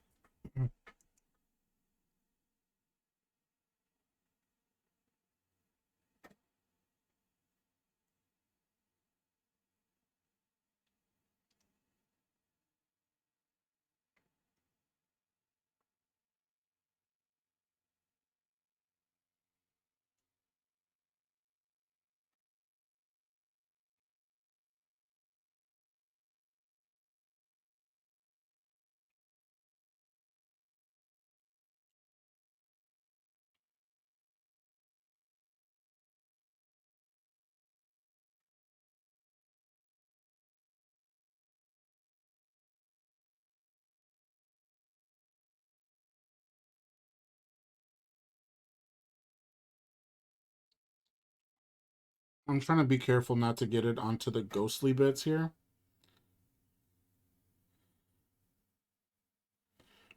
A: I'm trying to be careful not to get it onto the ghostly bits here.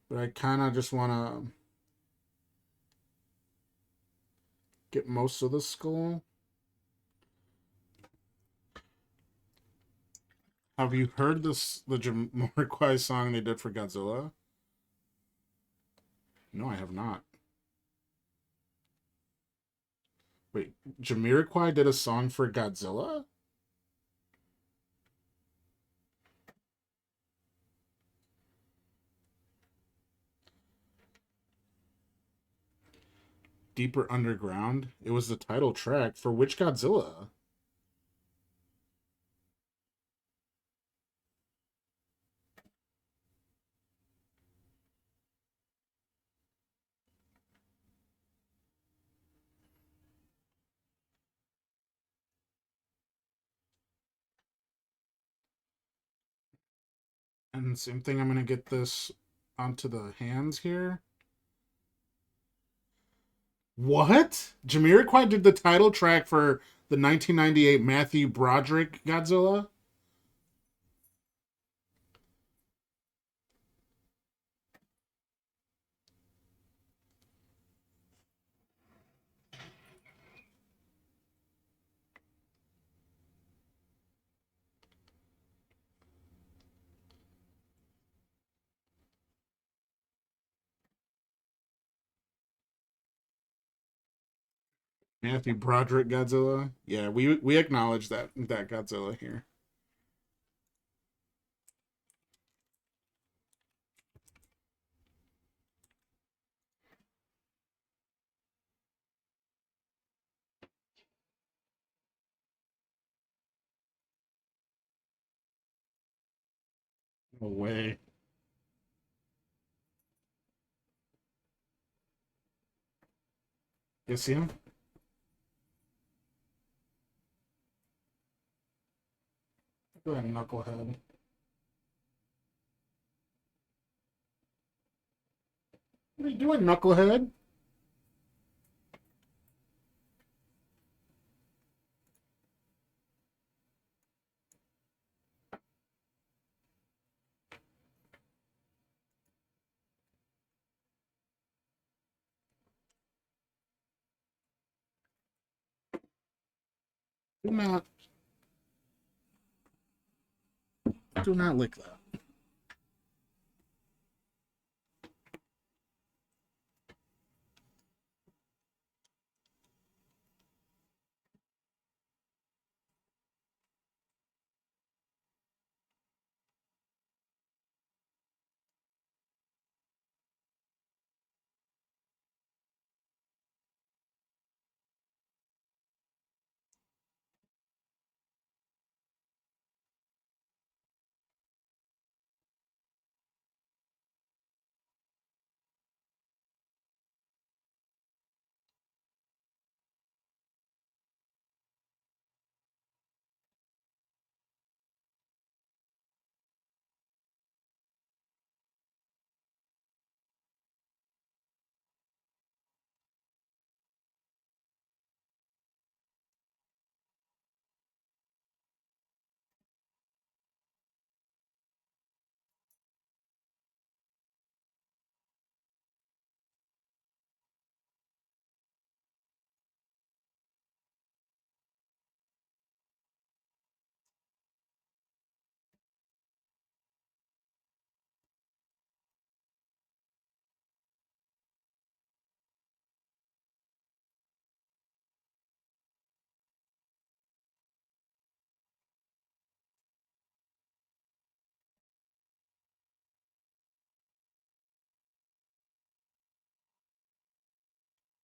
A: But I kind of just want to get most of the skull. Have you heard the Jamiroquai song they did for Godzilla? No, I have not. Wait, Jamiroquai did a song for Godzilla? Deeper Underground? It was the title track for which Godzilla? And same thing, I'm going to get this onto the hands here. What? Jamiroquai did the title track for the 1998 Matthew Broderick Godzilla? Matthew Broderick Godzilla? Yeah, we acknowledge that Godzilla here. No way. You see him? Go ahead, knucklehead. What are you doing, knucklehead? Do not, do not lick that.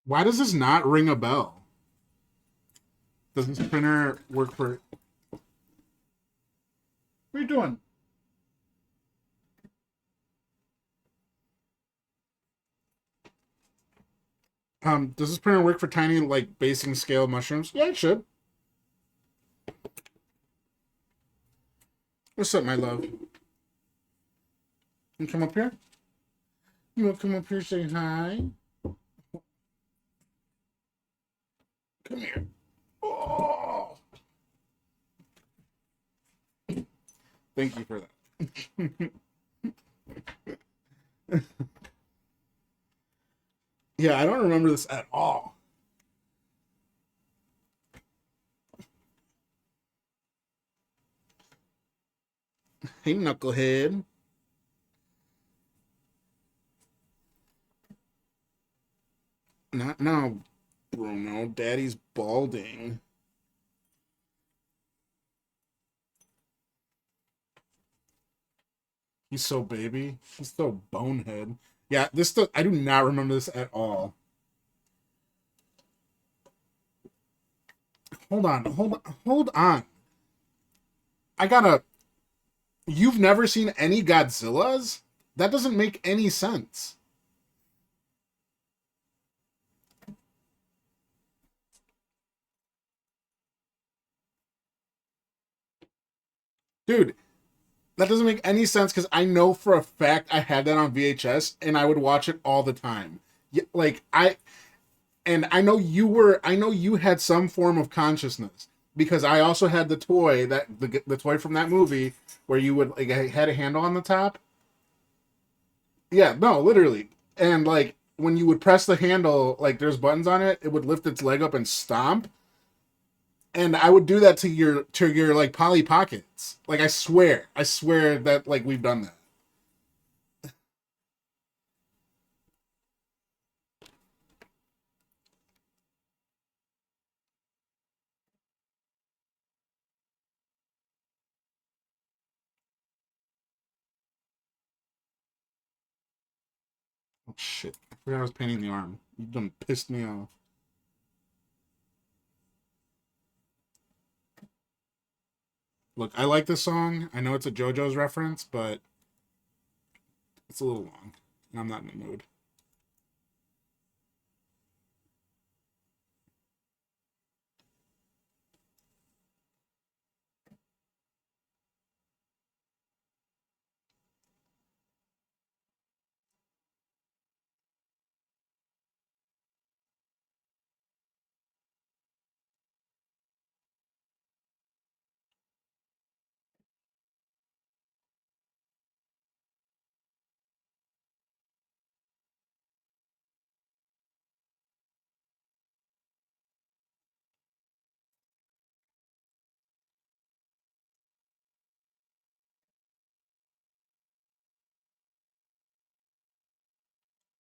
A: Why does this not ring a bell? Does this printer work for... What are you doing? Does this printer work for tiny, like, basing scale mushrooms? Yeah, it should. What's up, my love? You come up here? You want to come up here, say hi? Come here. Oh! Thank you for that. Yeah, I don't remember this at all. Hey, knucklehead. Not now, Bruno. Daddy's balding. He's so baby. He's so bonehead. Yeah, I do not remember this at all. Hold on. I gotta. You've never seen any Godzillas? That doesn't make any sense. Dude, That doesn't make any sense because I know for a fact I had that on VHS and I would watch it all the time. Like I know I know you had some form of consciousness because I also had the toy the toy from that movie where you would like it had a handle on the top. Yeah, no, literally. And like when you would press the handle, like there's buttons on it, it would lift its leg up and stomp. And I would do that to your like Polly Pockets. Like I swear that like we've done that. Oh shit! I forgot I was painting the arm. You done pissed me off. Look, I like this song. I know it's a JoJo's reference, but it's a little long, and I'm not in the mood.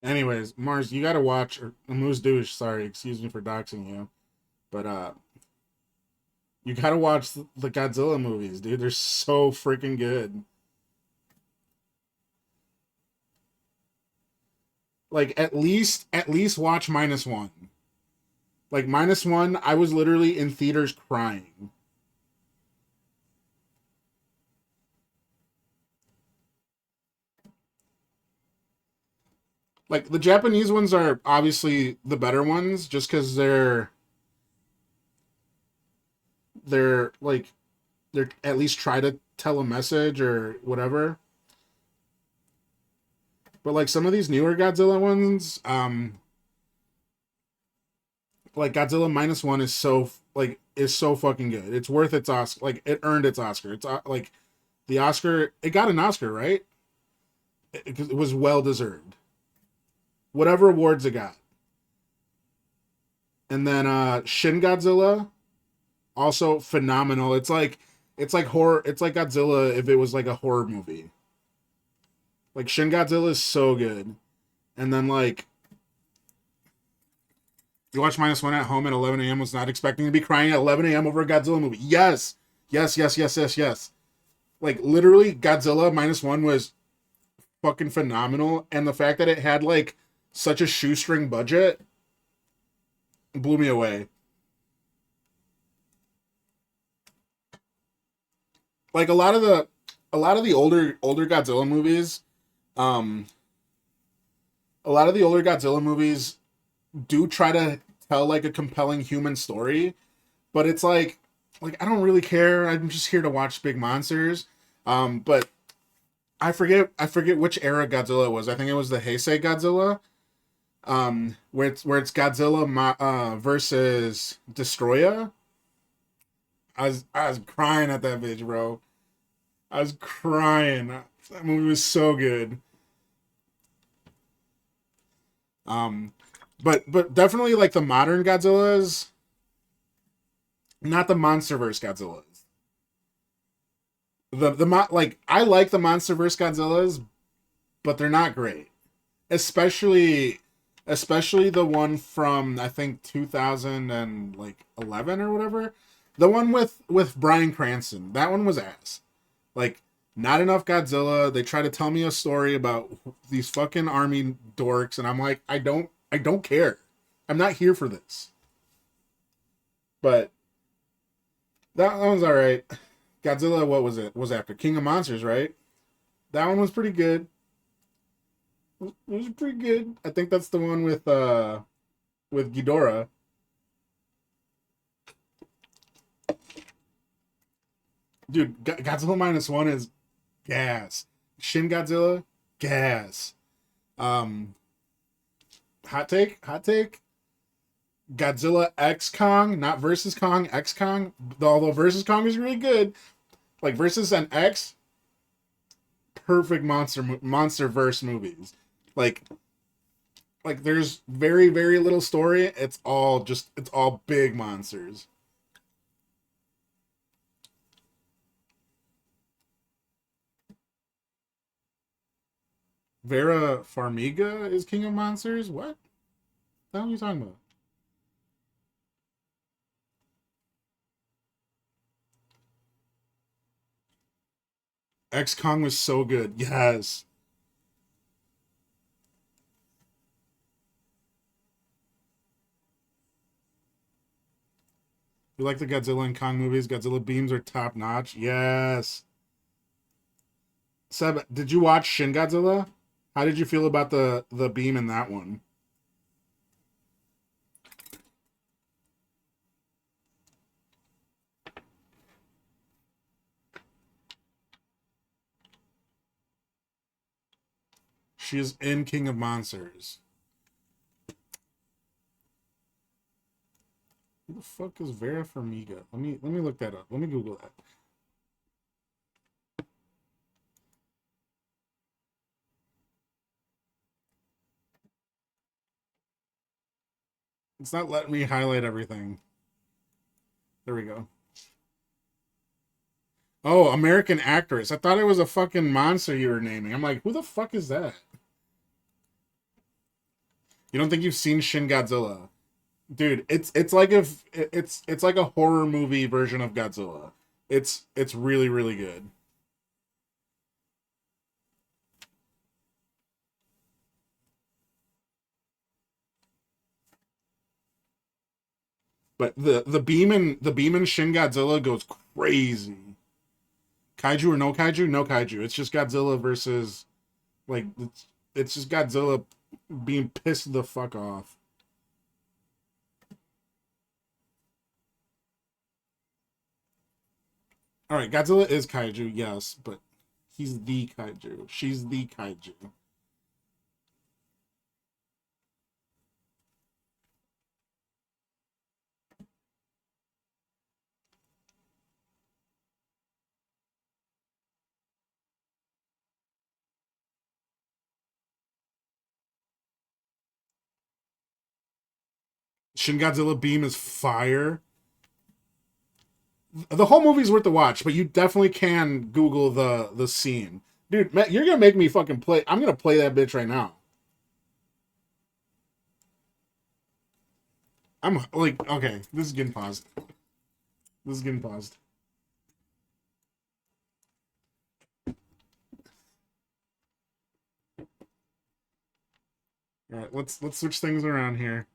A: Anyways, Mars, you gotta watch or Moose Douche. Sorry, excuse me for doxing you, but you gotta watch the Godzilla movies, dude. They're so freaking good. Like at least watch minus one. Like minus one, I was literally in theaters crying. Like the Japanese ones are obviously the better ones, just because they're like they're at least try to tell a message or whatever. But like some of these newer Godzilla ones, like Godzilla minus one is so fucking good. It's worth its Oscar. Like it earned its Oscar. It's like the Oscar. It got an Oscar, right? It was well deserved. Whatever awards it got. And then Shin Godzilla, also phenomenal. It's like horror. It's like Godzilla if it was like a horror movie. Like Shin Godzilla is so good. And then like you watch minus one at home at 11 a.m. was not expecting to be crying at 11 a.m. over a Godzilla movie. Yes, yes, yes, yes, yes, yes. Like literally, Godzilla minus one was fucking phenomenal, and the fact that it had like such a shoestring budget blew me away. Like a lot of the older Godzilla movies, um, a lot of the older Godzilla movies do try to tell like a compelling human story, but it's like I don't really care. I'm just here to watch big monsters. But I forget which era Godzilla it was. I think it was the Heisei Godzilla. Where it's Godzilla versus Destroya. I was crying at that bitch, bro. I was crying. That movie was so good. Um, but definitely like the modern Godzillas, not the MonsterVerse Godzillas. Like I like the MonsterVerse Godzillas, but they're not great. Especially especially the one from I think 2000 and like 11 or whatever. The one with Bryan Cranston. That one was ass. Like not enough Godzilla. They try to tell me a story about these fucking army dorks and I'm like I don't care. I'm not here for this. But that one was all right. Godzilla what was it? Was after King of Monsters, right? That one was pretty good. It was pretty good. I think that's the one with Ghidorah. Dude, Godzilla minus one is gas. Shin Godzilla, gas. Um, hot take. Godzilla X Kong, not versus Kong, X Kong. Although versus Kong is really good, like versus an X, perfect monster verse movies. Like there's very little story. It's all big monsters. Vera Farmiga is King of Monsters. What the hell are you talking about? X Kong was so good. Yes. You like the Godzilla and Kong movies? Godzilla beams are top notch. Yes. Seb, did you watch Shin Godzilla? How did you feel about the beam in that one? She is in King of Monsters. Who the fuck is Vera Farmiga? Let me look that up. Let me Google that. It's not letting me highlight everything. There we go. Oh, American actress. I thought it was a fucking monster you were naming. I'm like, who the fuck is that? You don't think you've seen Shin Godzilla? Dude, it's like if it's like a horror movie version of Godzilla. It's really good. But the beam in Shin Godzilla goes crazy. Kaiju or no kaiju? No kaiju. It's just Godzilla versus like it's just Godzilla being pissed the fuck off. All right, Godzilla is kaiju, yes, but he's the kaiju. She's the kaiju. Shin Godzilla beam is fire. The whole movie's worth the watch, but you definitely can Google the scene, dude. You're gonna make me fucking play. I'm gonna play that bitch right now. I'm like, okay, this is getting paused. This is getting paused. All right, let's switch things around here.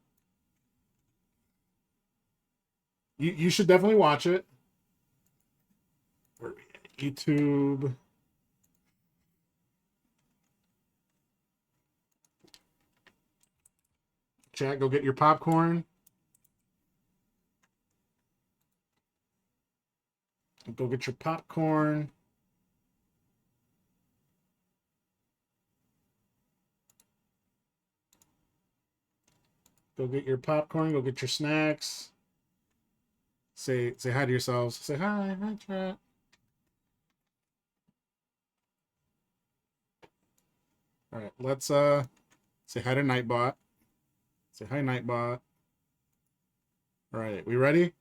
A: You should definitely watch it. Where are we at? YouTube. Chat, go get your popcorn. Go get your popcorn. Go get your popcorn. Go get your snacks. Say hi to yourselves. Say hi, chat. All right, let's say hi to Nightbot. Say hi, Nightbot. All right, we ready?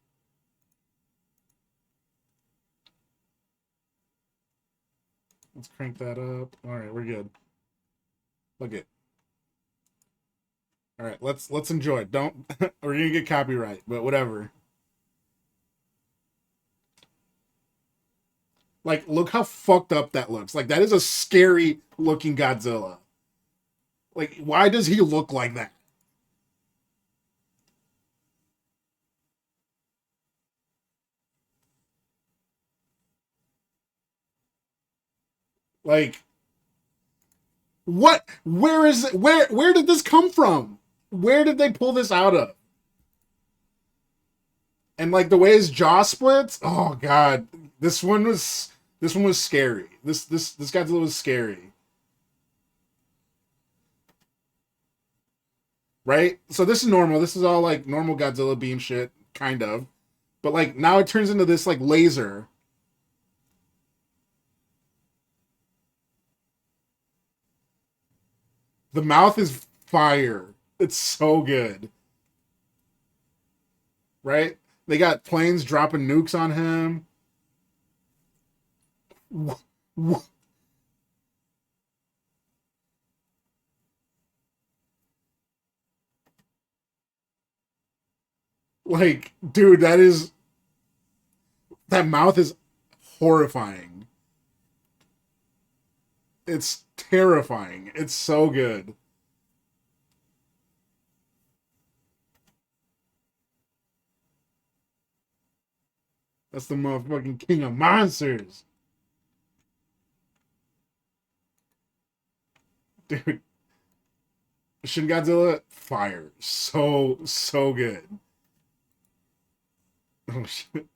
A: Let's crank that up. All right, we're good. Look it. All right, let's enjoy. Don't we're gonna get copyright, but whatever. Like, look how fucked up that looks. Like, that is a scary looking Godzilla. Like, why does he look like that? Like, what? Where is it? Where did this come from? Where did they pull this out of? And like the way his jaw splits. Oh god, this one was This one was scary. This Godzilla was scary, right? So this is normal. This is all like normal Godzilla beam shit, kind of. But like now it turns into this like laser. The mouth is fire. It's so good, right? They got planes dropping nukes on him. Like, dude, that mouth is horrifying. It's terrifying. It's so good. That's the motherfucking king of monsters. Dude, Shin Godzilla, fire. So good. Oh shit.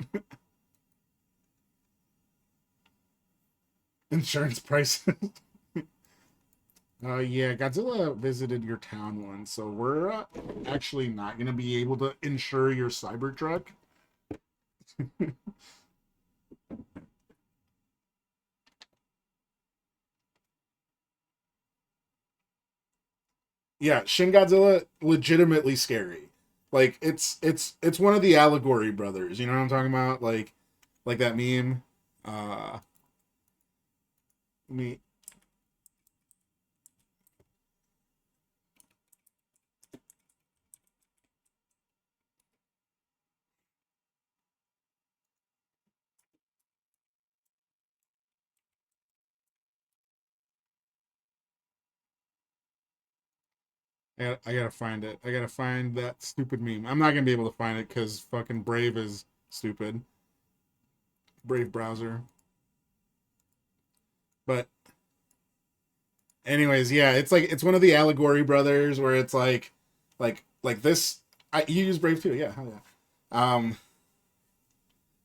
A: Insurance prices. Yeah, Godzilla visited your town once, so we're actually not gonna be able to insure your Cybertruck. Yeah, Shin Godzilla legitimately scary. Like it's one of the Allegory brothers. You know what I'm talking about? Like that meme. Me. I gotta find it. I gotta find that stupid meme. I'm not gonna be able to find it because fucking Brave is stupid. Brave browser. But anyways, yeah, it's one of the Allegory brothers where it's like this. You use Brave too, yeah, hell yeah.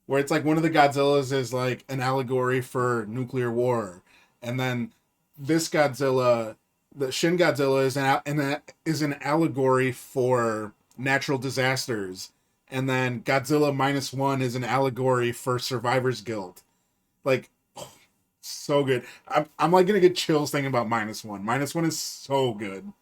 A: Where it's like one of the Godzillas is like an allegory for nuclear war, and then this Godzilla, the Shin Godzilla, is an allegory for natural disasters, and then Godzilla minus one is an allegory for survivor's guilt. Like, so good. I'm like gonna get chills thinking about minus one. Minus one is so good.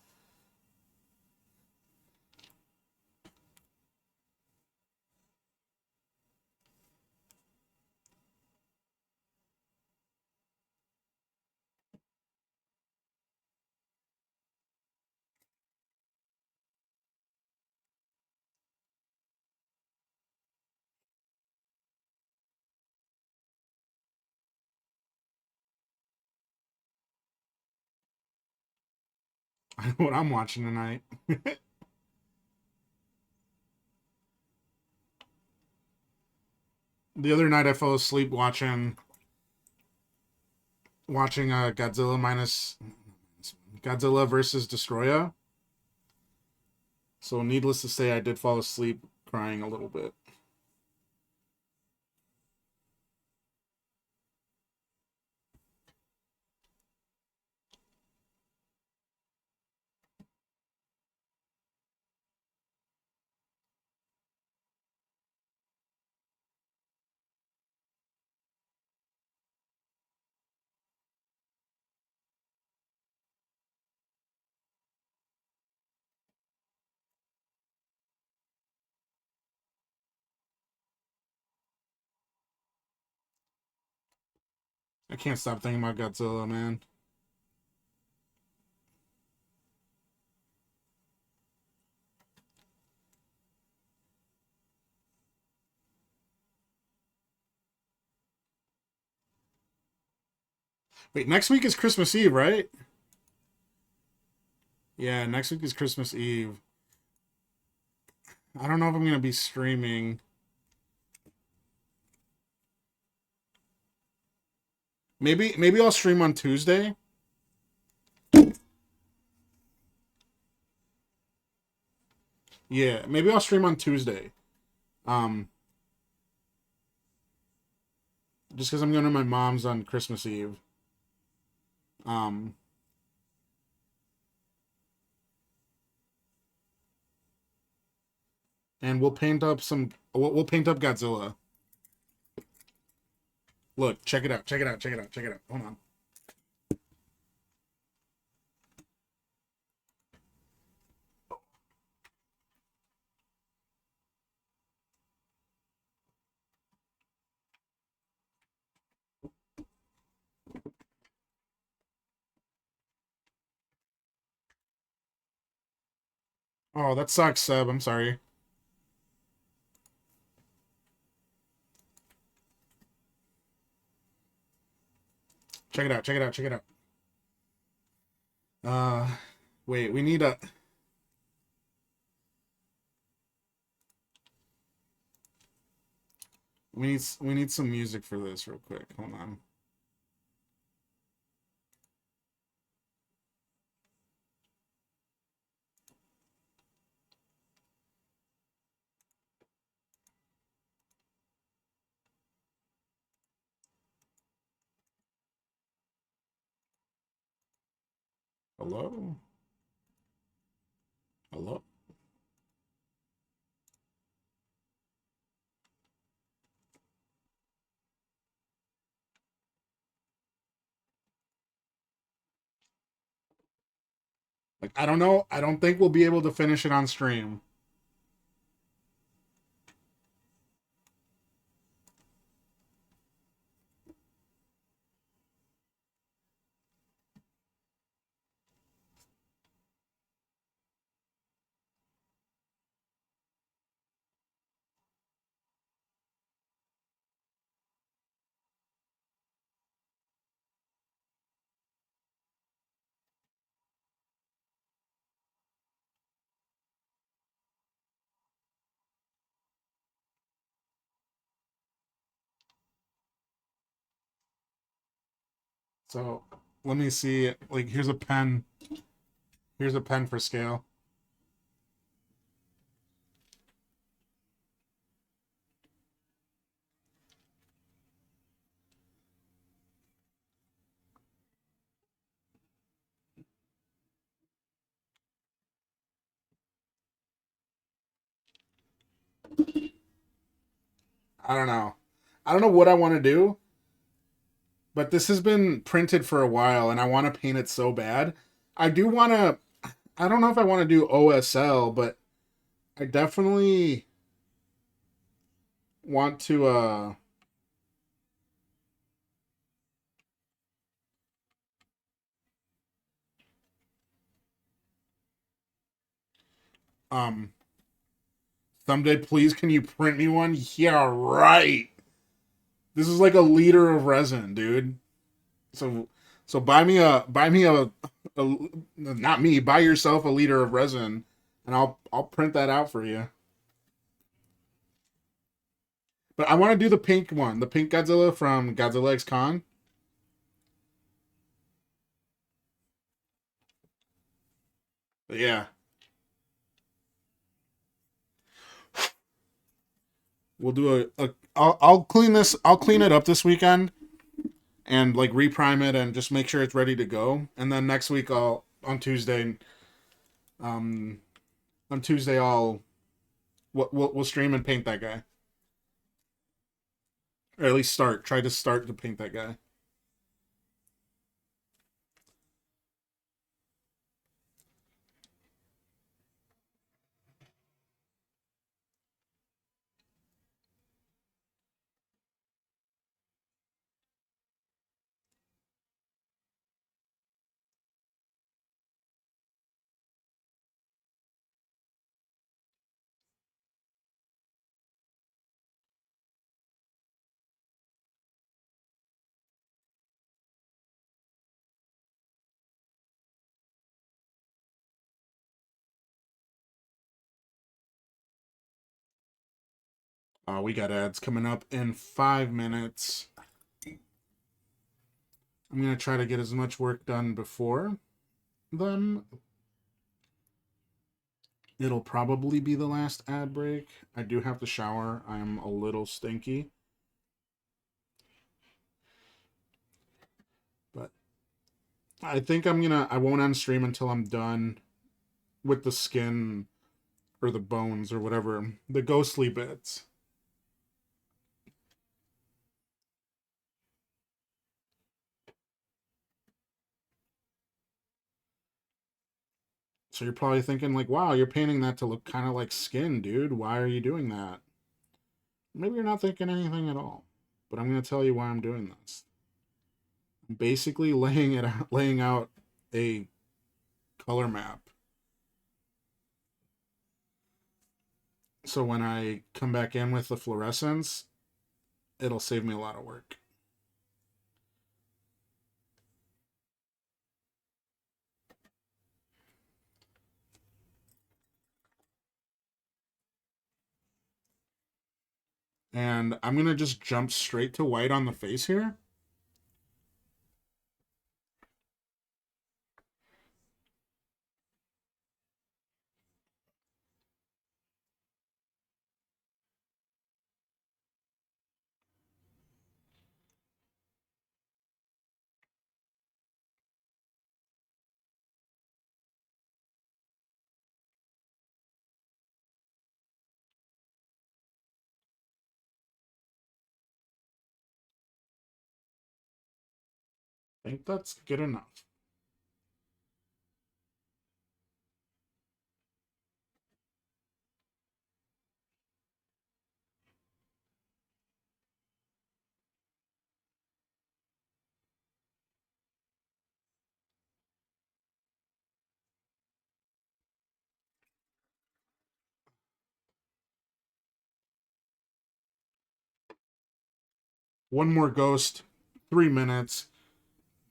A: I know what I'm watching tonight. The other night I fell asleep watching Godzilla versus Destroya. So needless to say, I did fall asleep crying a little bit. I can't stop thinking about Godzilla, man. Wait, next week is Christmas Eve, right? Yeah, next week is Christmas Eve. I don't know if I'm gonna be streaming. Maybe I'll stream on Tuesday. Yeah, maybe I'll stream on Tuesday. Um, just because I'm going to my mom's on Christmas Eve. Um, and we'll paint up some. We'll paint up Godzilla. Look, check it out. Check it out. Check it out. Check it out. Hold on. Oh, that sucks, Seb. I'm sorry. Check it out. Check it out. Check it out. Uh, wait. We need some music for this real quick. Hold on. Hello? Hello? Like, I don't know. I don't think we'll be able to finish it on stream. So let me see. Like, here's a pen. Here's a pen for scale. I don't know. I don't know what I want to do, but this has been printed for a while, and I want to paint it so bad. I do want to. I don't know if I want to do OSL, but I definitely want to. Um. Someday, please, can you print me one? Yeah, right. This is like a liter of resin, dude. So, so buy me a not me, buy yourself a liter of resin, and I'll print that out for you. But I want to do the pink one, the pink Godzilla from Godzilla X Kong. But yeah, we'll do a. I'll clean this. I'll clean it up this weekend and like reprime it and just make sure it's ready to go. And then next week I'll um on Tuesday I'll we'll stream and paint that guy, or at least try to start to paint that guy. We got ads coming up in 5 minutes. I'm gonna try to get as much work done before then. It'll probably be the last ad break. I do have to shower. I'm a little stinky. I think I won't end stream until I'm done with the skin or the bones or whatever, the ghostly bits. So you're probably thinking like, wow, you're painting that to look kind of like skin, dude. Why are you doing that? Maybe you're not thinking anything at all. But I'm going to tell you why I'm doing this. I'm basically laying out a color map. So when I come back in with the fluorescence, it'll save me a lot of work. And I'm going to just jump straight to white on the face here. I think that's good enough. One more ghost, 3 minutes.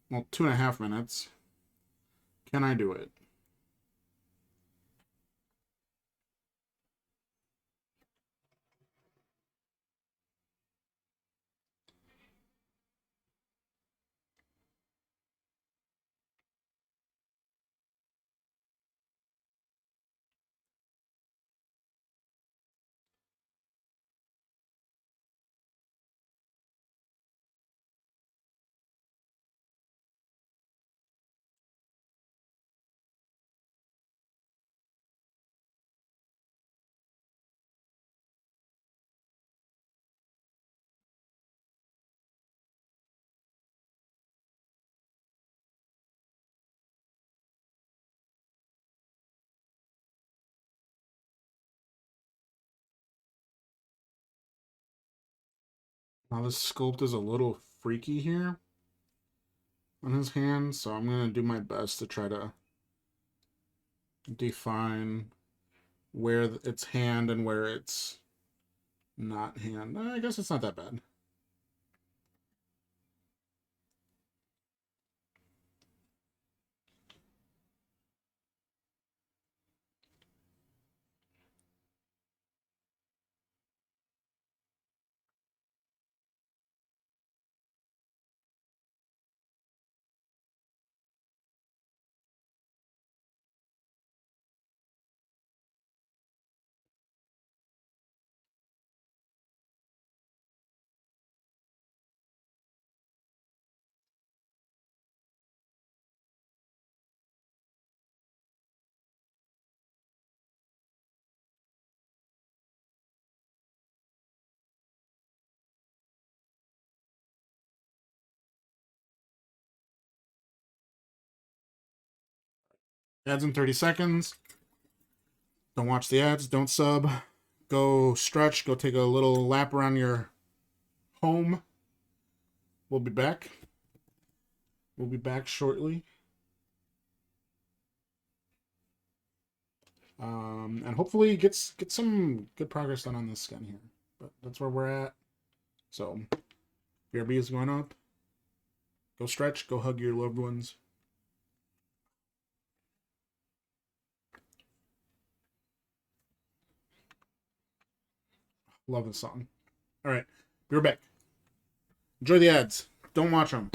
A: Well, 2.5 minutes. Can I do it? Now this sculpt is a little freaky here on his hand, so I'm going to do my best to try to define where it's hand and where it's not hand. I guess it's not that bad. Ads in 30 seconds. Don't watch the ads. Don't sub. Go stretch. Go take a little lap around your home. We'll be back. We'll be back shortly. And hopefully get some good progress done on this skin here. But that's where we're at. So, BRB is going up. Go stretch. Go hug your loved ones. Love this song. All right, we're back. Enjoy the ads. Don't watch them.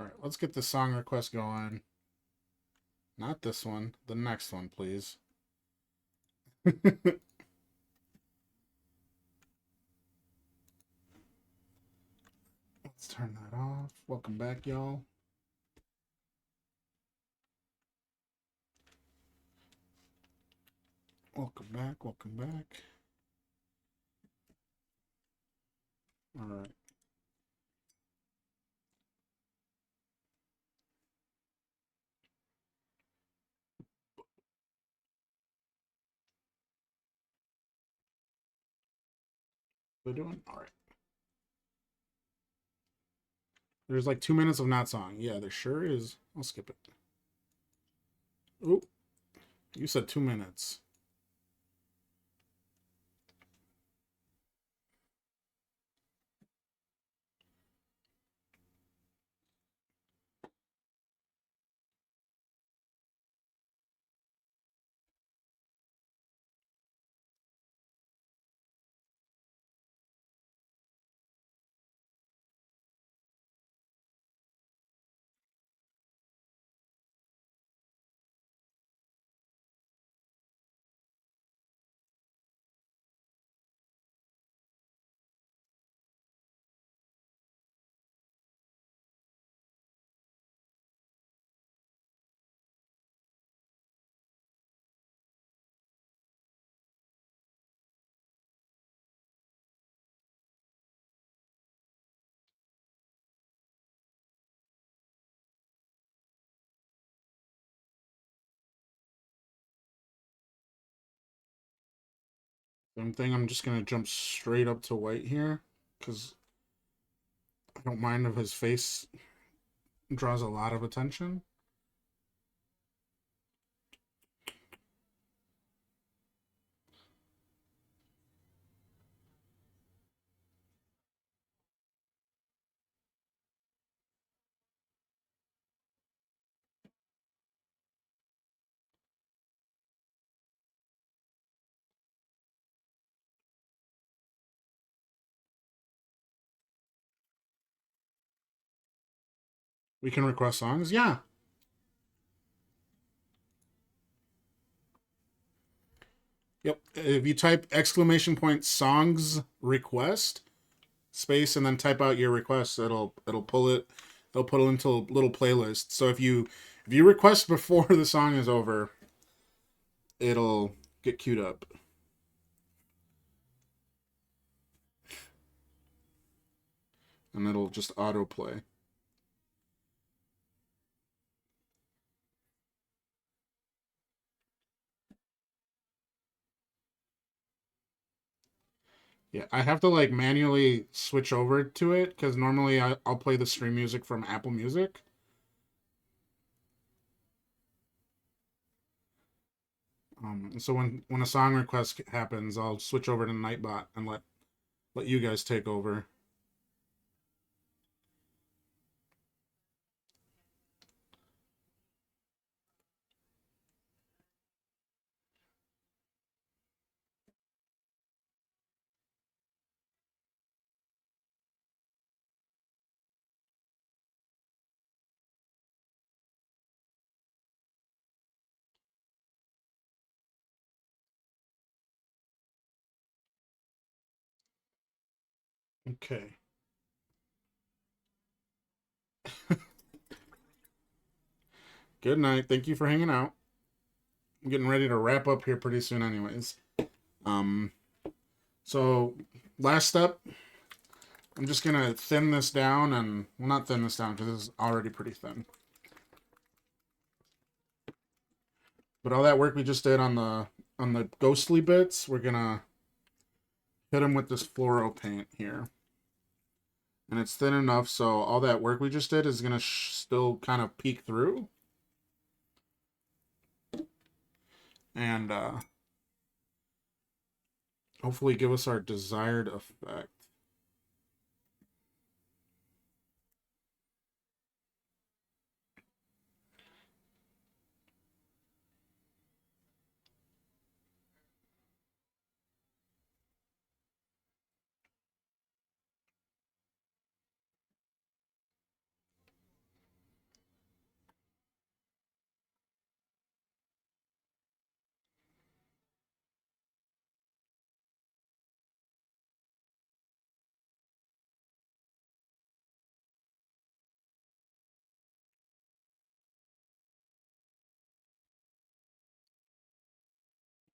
A: All right, let's get the song request going. Not this one, the next one, please. Let's turn that off. Welcome back, y'all. Welcome back. Welcome back. All right. We're doing all right. There's like 2 minutes of not song. Yeah, there sure is. I'll skip it. Oh, you said 2 minutes. Same thing. I'm just gonna jump straight up to white here because I don't mind if his face draws a lot of attention. We can request songs. Yeah. Yep. If you type exclamation point songs request space and then type out your request, it'll pull it. They'll put it into a little playlist. So if you request before the song is over, it'll get queued up. And it'll just autoplay. Yeah, I have to like manually switch over to it because normally I'll play the stream music from Apple Music. So when a song request happens, I'll switch over to Nightbot and let you guys take over. Okay. Good night. Thank you for hanging out. I'm getting ready to wrap up here pretty soon, anyways. Um, so last step, I'm just gonna thin this down and well, not thin this down because this is already pretty thin. But all that work we just did on the ghostly bits, we're gonna hit them with this fluoro paint here. And it's thin enough so all that work we just did is gonna still kind of peek through. And hopefully give us our desired effect.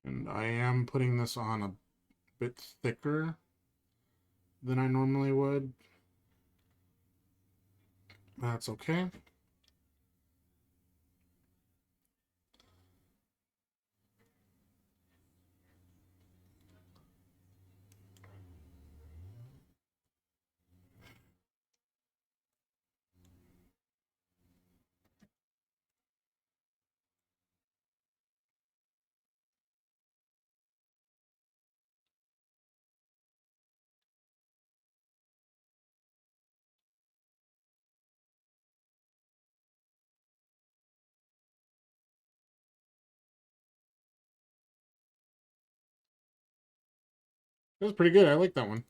A: And I am putting this on a bit thicker than I normally would. That's okay. That's pretty good. I like that one.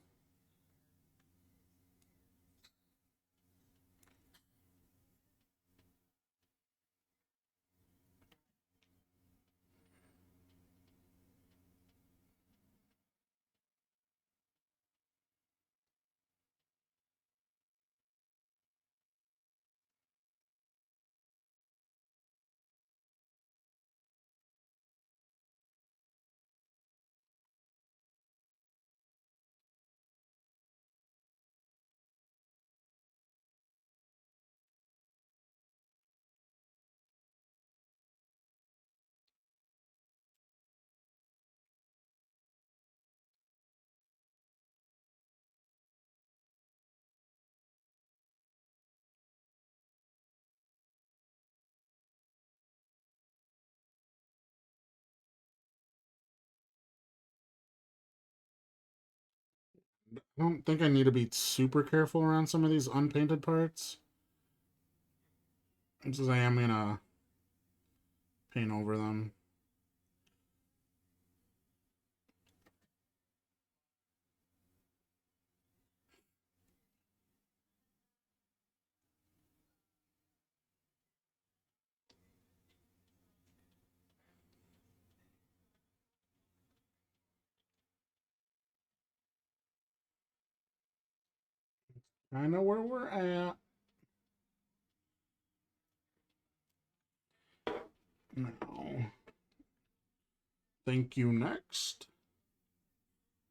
A: I don't think I need to be super careful around some of these unpainted parts. Just as I am gonna paint over them. I know where we're at. Now, thank you. Next.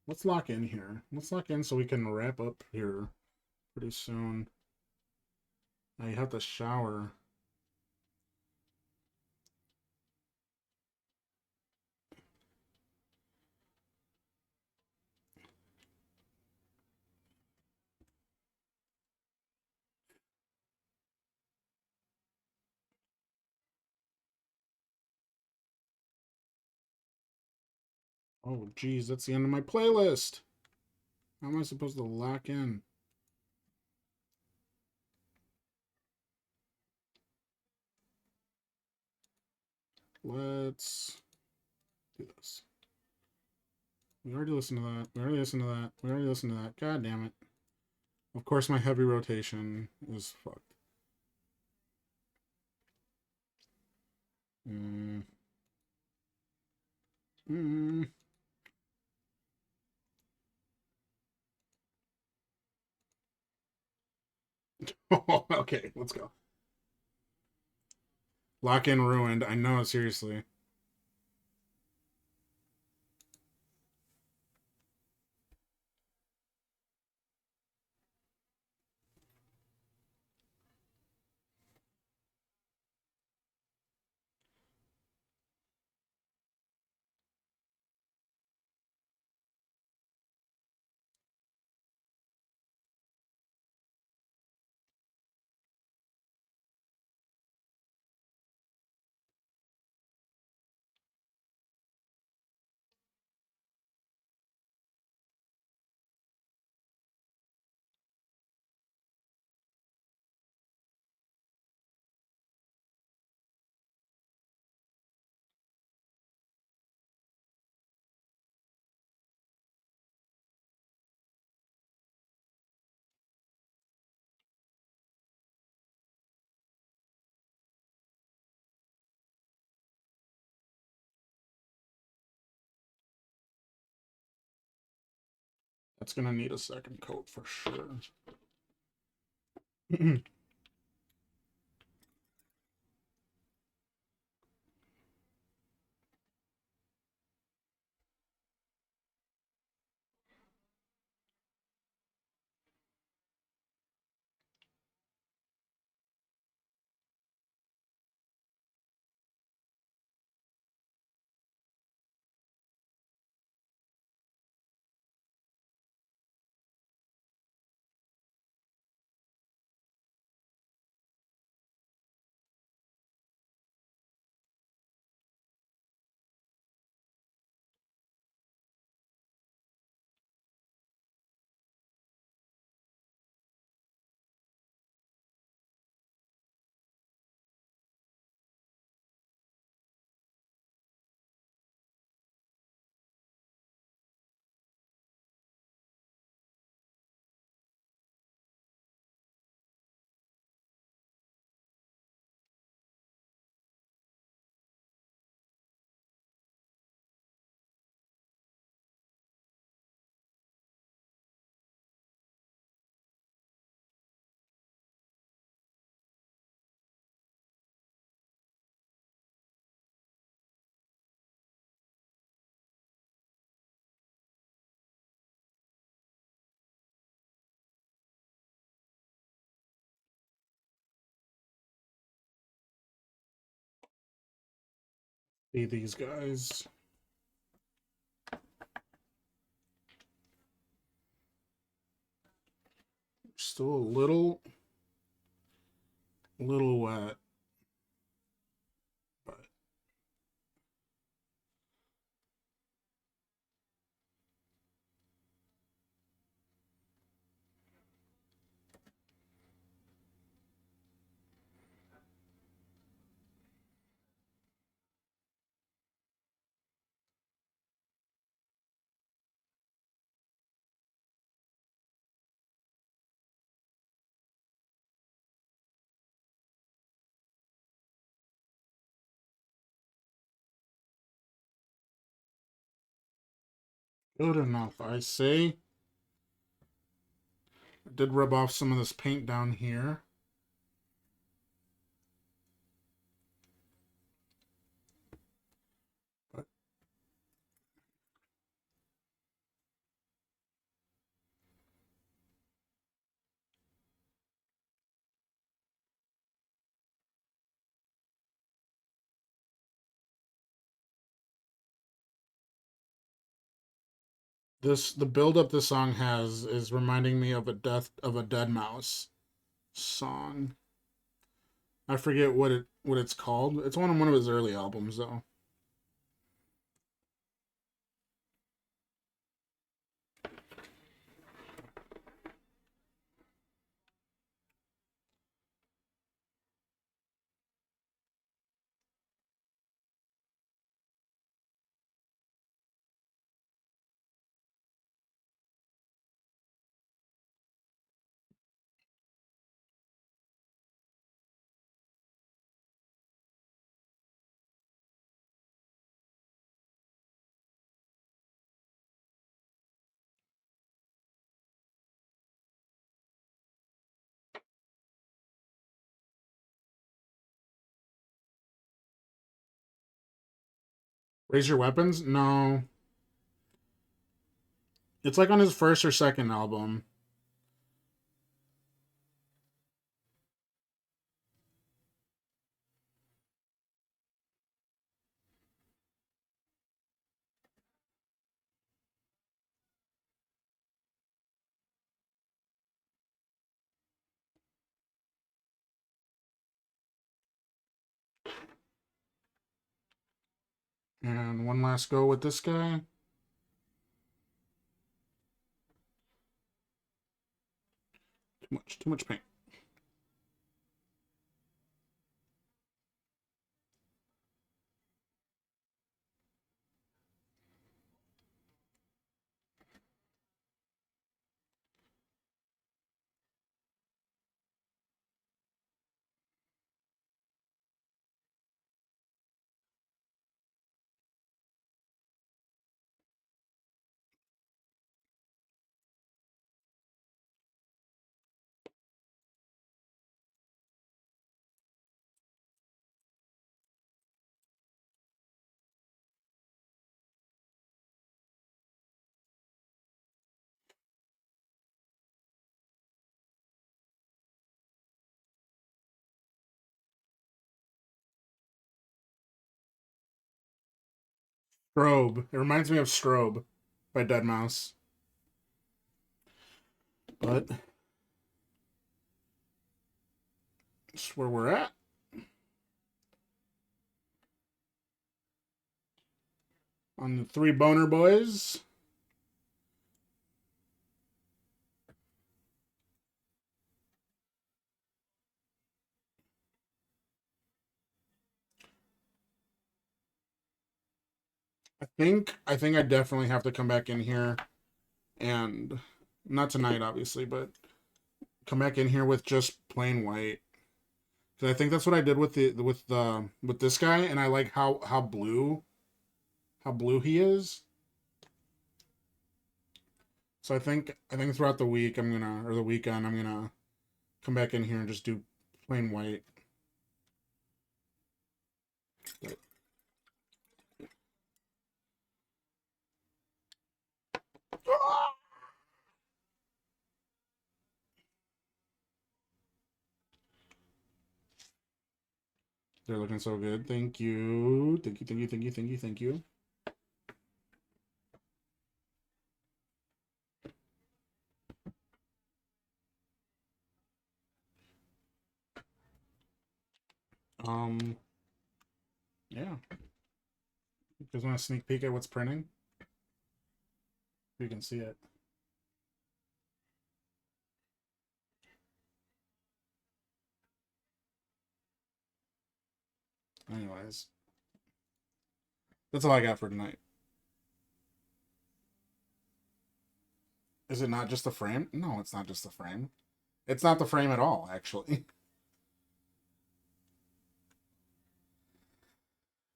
A: Let's lock in here. Let's lock in so we can wrap up here pretty soon. I have to shower. Oh, geez, that's the end of my playlist. How am I supposed to lock in? Let's do this. We already listened to that. We already listened to that. We already listened to that. God damn it. Of course, my heavy rotation is fucked. Mm. Mm. Okay, let's go. Lock in ruined. I know, seriously. That's gonna need a second coat for sure. See these guys. Still a little wet, but good enough, I say. I did rub off some of this paint down here. But the build up this song has is reminding me of a Dead Mouse song. I forget what it's called. It's one of his early albums though. Raise Your Weapons? No. It's like on his first or second album. And one last go with this guy. Too much paint. Strobe. It reminds me of Strobe by Dead Mouse. But that's where we're at. On the Three Boner Boys. I think I definitely have to come back in here and not tonight obviously, but come back in here with just plain white. Cuz I think that's what I did with this guy, and I like how blue he is. So I think throughout the week or the weekend I'm going to come back in here and just do plain white. But, They're looking so good. Thank you. Thank you, thank you, thank you, thank you, thank you. Um, yeah. You guys want a sneak peek at what's printing? You can see it. Anyways, that's all I got for tonight. Is it not just the frame? No, it's not just the frame. It's not the frame at all, actually.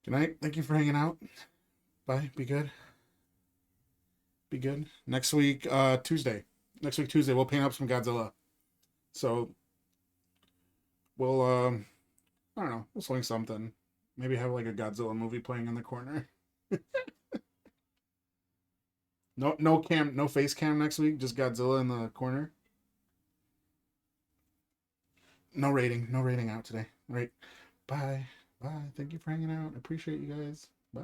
A: Good night. Thank you for hanging out. Bye. Be good. Be good. Next week, Tuesday. Next week, Tuesday, we'll paint up some Godzilla. So we'll, I don't know, we'll swing something. Maybe have like a Godzilla movie playing in the corner. No face cam next week. Just Godzilla in the corner. No rating out today. All right. Bye. Bye. Thank you for hanging out. I appreciate you guys. Bye.